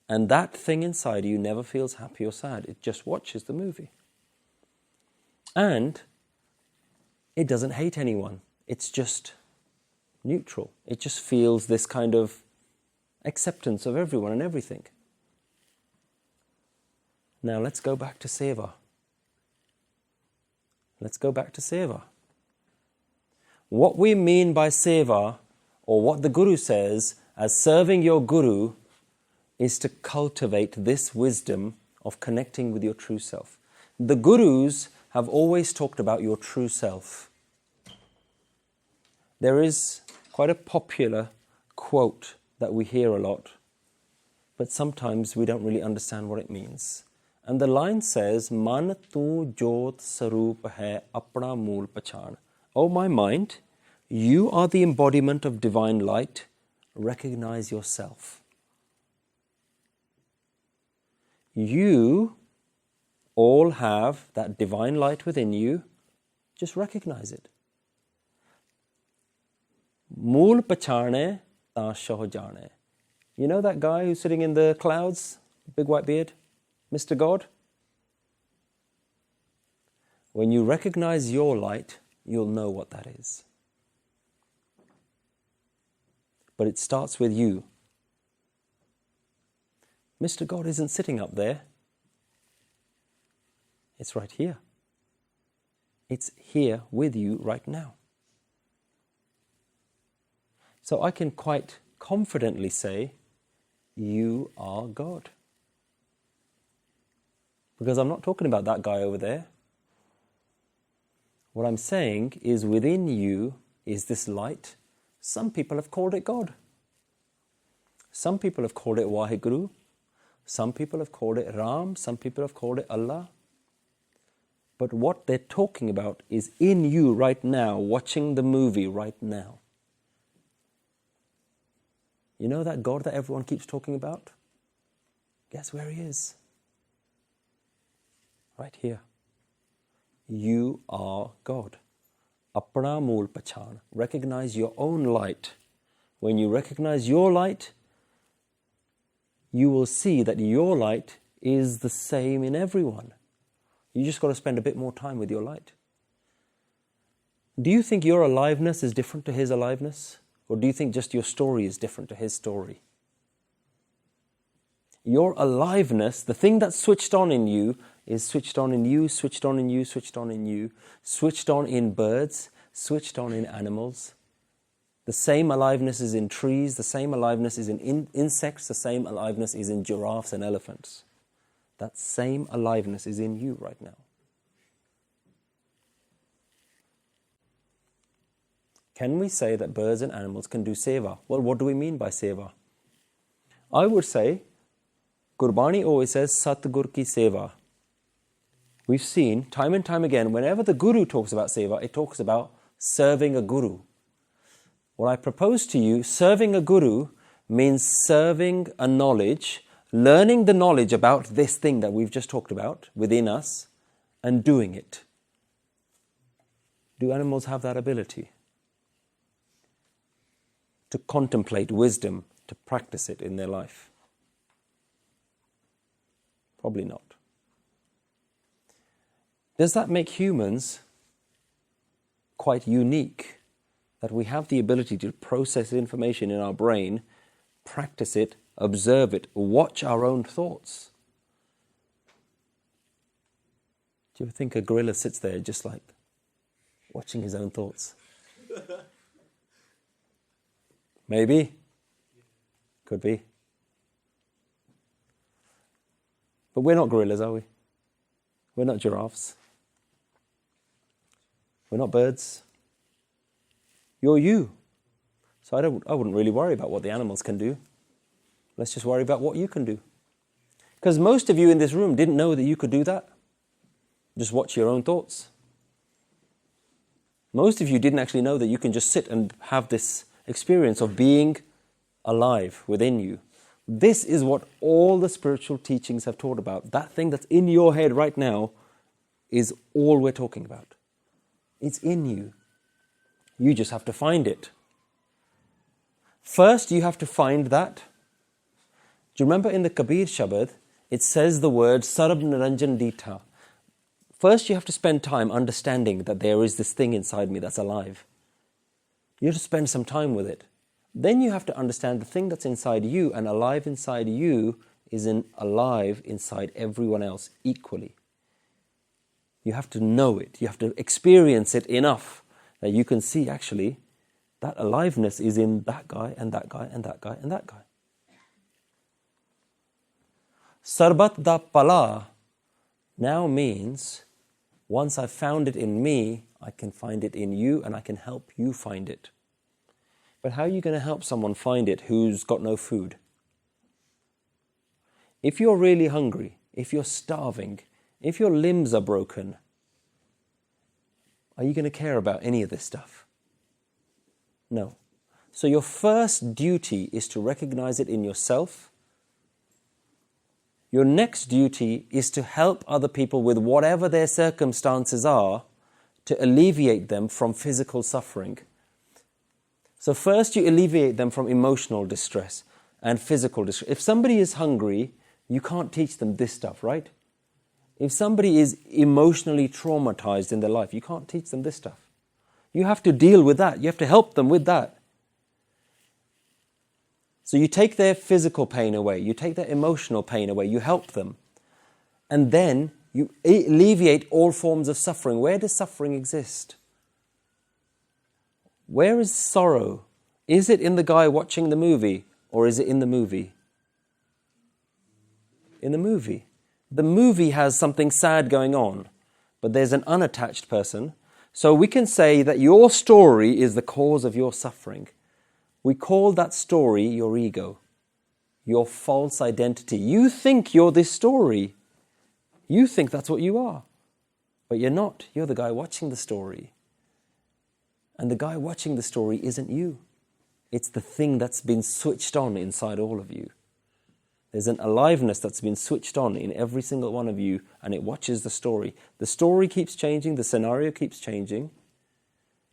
And that thing inside you never feels happy or sad. It just watches the movie. And it doesn't hate anyone. It's just neutral. It just feels this kind of acceptance of everyone and everything. Now let's go back to seva. Let's go back to seva. What we mean by seva, or what the Guru says as serving your Guru, is to cultivate this wisdom of connecting with your true self. The Gurus have always talked about your true self. There is quite a popular quote that we hear a lot, but sometimes we don't really understand what it means. And the line says, Man tu jot saroop hai apna mool pachan. Oh my mind, you are the embodiment of divine light. Recognize yourself. You all have that divine light within you. Just recognize it. Mool pachane ta shoh jane. You know that guy who's sitting in the clouds, big white beard? Mr. God? When you recognize your light, you'll know what that is. But it starts with you. Mr. God isn't sitting up there. It's right here. It's here with you right now. So I can quite confidently say, you are God. Because I'm not talking about that guy over there. What I'm saying is within you is this light. Some people have called it God. Some people have called it Waheguru. Some people have called it Ram. Some people have called it Allah. But what they're talking about is in you right now, watching the movie right now. You know that God that everyone keeps talking about? Guess where he is? Right here. You are God. Apna mool pachan. Recognize your own light. When you recognize your light, you will see that your light is the same in everyone. You just got to spend a bit more time with your light. Do you think your aliveness is different to his aliveness? Or do you think just your story is different to his story? Your aliveness, the thing that's switched on in you, is switched on in you, switched on in you, switched on in you, switched on in birds, switched on in animals. The same aliveness is in trees, the same aliveness is in insects, the same aliveness is in giraffes and elephants. That same aliveness is in you right now. Can we say that birds and animals can do seva? Well, what do we mean by seva? I would say, Gurbani always says, Satgur ki seva. We've seen time and time again, whenever the Guru talks about seva, it talks about serving a Guru. What I propose to you, serving a Guru means serving a knowledge, learning the knowledge about this thing that we've just talked about within us, and doing it. Do animals have that ability? To contemplate wisdom, to practice it in their life? Probably not. Does that make humans quite unique? That we have the ability to process information in our brain, practice it, observe it, watch our own thoughts? Do you ever think a gorilla sits there just like watching his own thoughts? Maybe. Could be. But we're not gorillas, are we? We're not giraffes. We're not birds. You're you. So I wouldn't really worry about what the animals can do. Let's just worry about what you can do. Because most of you in this room didn't know that you could do that. Just watch your own thoughts. Most of you didn't actually know that you can just sit and have this experience of being alive within you. This is what all the spiritual teachings have taught about. That thing that's in your head right now is all we're talking about. It's in you. You just have to find it. First, you have to find that. Do you remember in the Kabir Shabad, it says the word Sarab Niranjan Dita. First, you have to spend time understanding that there is this thing inside me that's alive. You have to spend some time with it. Then you have to understand the thing that's inside you and alive inside you is alive inside everyone else equally. You have to know it. You have to experience it enough that you can see actually that aliveness is in that guy and that guy and that guy and that guy. Sarbat Da Bhalla now means once I've found it in me, I can find it in you and I can help you find it. But how are you going to help someone find it who's got no food? If you're really hungry, if you're starving, if your limbs are broken, are you going to care about any of this stuff? No. So your first duty is to recognize it in yourself. Your next duty is to help other people with whatever their circumstances are to alleviate them from physical suffering. So first you alleviate them from emotional distress and physical distress. If somebody is hungry, you can't teach them this stuff, right? If somebody is emotionally traumatized in their life, you can't teach them this stuff. You have to deal with that. You have to help them with that. So you take their physical pain away, you take their emotional pain away, you help them. And then you alleviate all forms of suffering. Where does suffering exist? Where is sorrow? Is it in the guy watching the movie or is it in the movie? In the movie. The movie has something sad going on, but there's an unattached person. So we can say that your story is the cause of your suffering. We call that story your ego, your false identity. You think you're this story. You think that's what you are. But you're not. You're the guy watching the story. And the guy watching the story isn't you. It's the thing that's been switched on inside all of you. There's an aliveness that's been switched on in every single one of you, and it watches the story. The story keeps changing, the scenario keeps changing.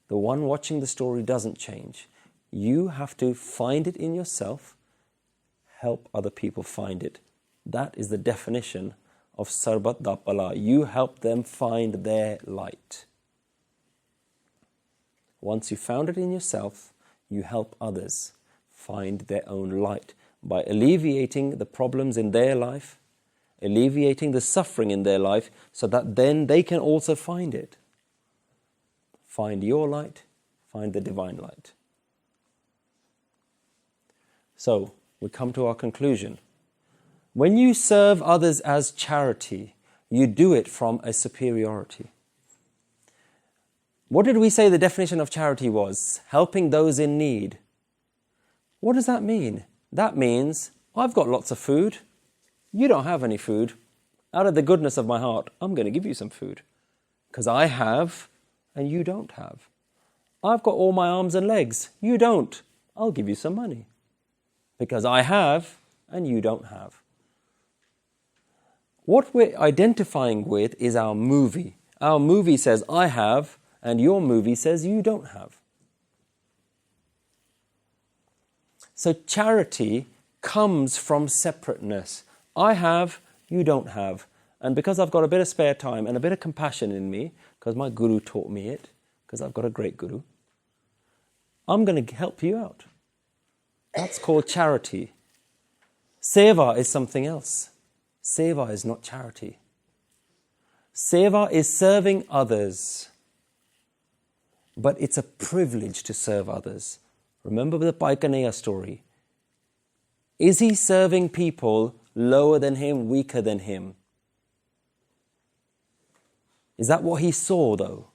The one watching the story doesn't change. You have to find it in yourself, help other people find it. That is the definition of Sarbat Da Bhalla. You help them find their light. Once you found it in yourself, you help others find their own light by alleviating the problems in their life, alleviating the suffering in their life, so that then they can also find it. Find your light, find the divine light. So, we come to our conclusion. When you serve others as charity, you do it from a superiority. What did we say the definition of charity was? Helping those in need. What does that mean? That means, I've got lots of food. You don't have any food. Out of the goodness of my heart, I'm going to give you some food. Because I have, and you don't have. I've got all my arms and legs. You don't. I'll give you some money. Because I have, and you don't have. What we're identifying with is our movie. Our movie says, I have, and your movie says you don't have. So charity comes from separateness. I have, you don't have. And because I've got a bit of spare time and a bit of compassion in me, because my guru taught me it, because I've got a great guru, I'm going to help you out. That's called charity. Seva is something else. Seva is not charity. Seva is serving others. But it's a privilege to serve others. Remember the Paikaneya story. Is he serving people lower than him, weaker than him. Is that what he saw though?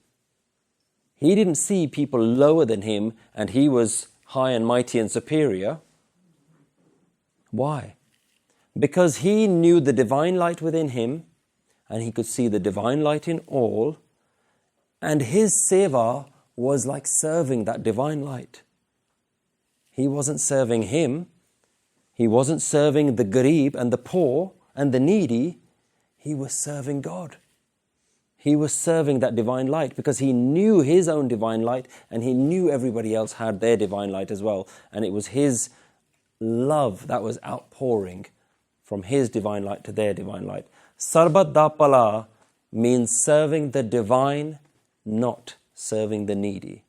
He didn't see people lower than him and he was high and mighty and superior. Why? Because he knew the divine light within him and he could see the divine light in all, and his seva was like serving that divine light. He wasn't serving him. He wasn't serving the garib and the poor and the needy. He was serving God. He was serving that divine light because he knew his own divine light and he knew everybody else had their divine light as well. And it was his love that was outpouring from his divine light to their divine light. Sarbat Da Bhalla means serving the divine, not serving the needy.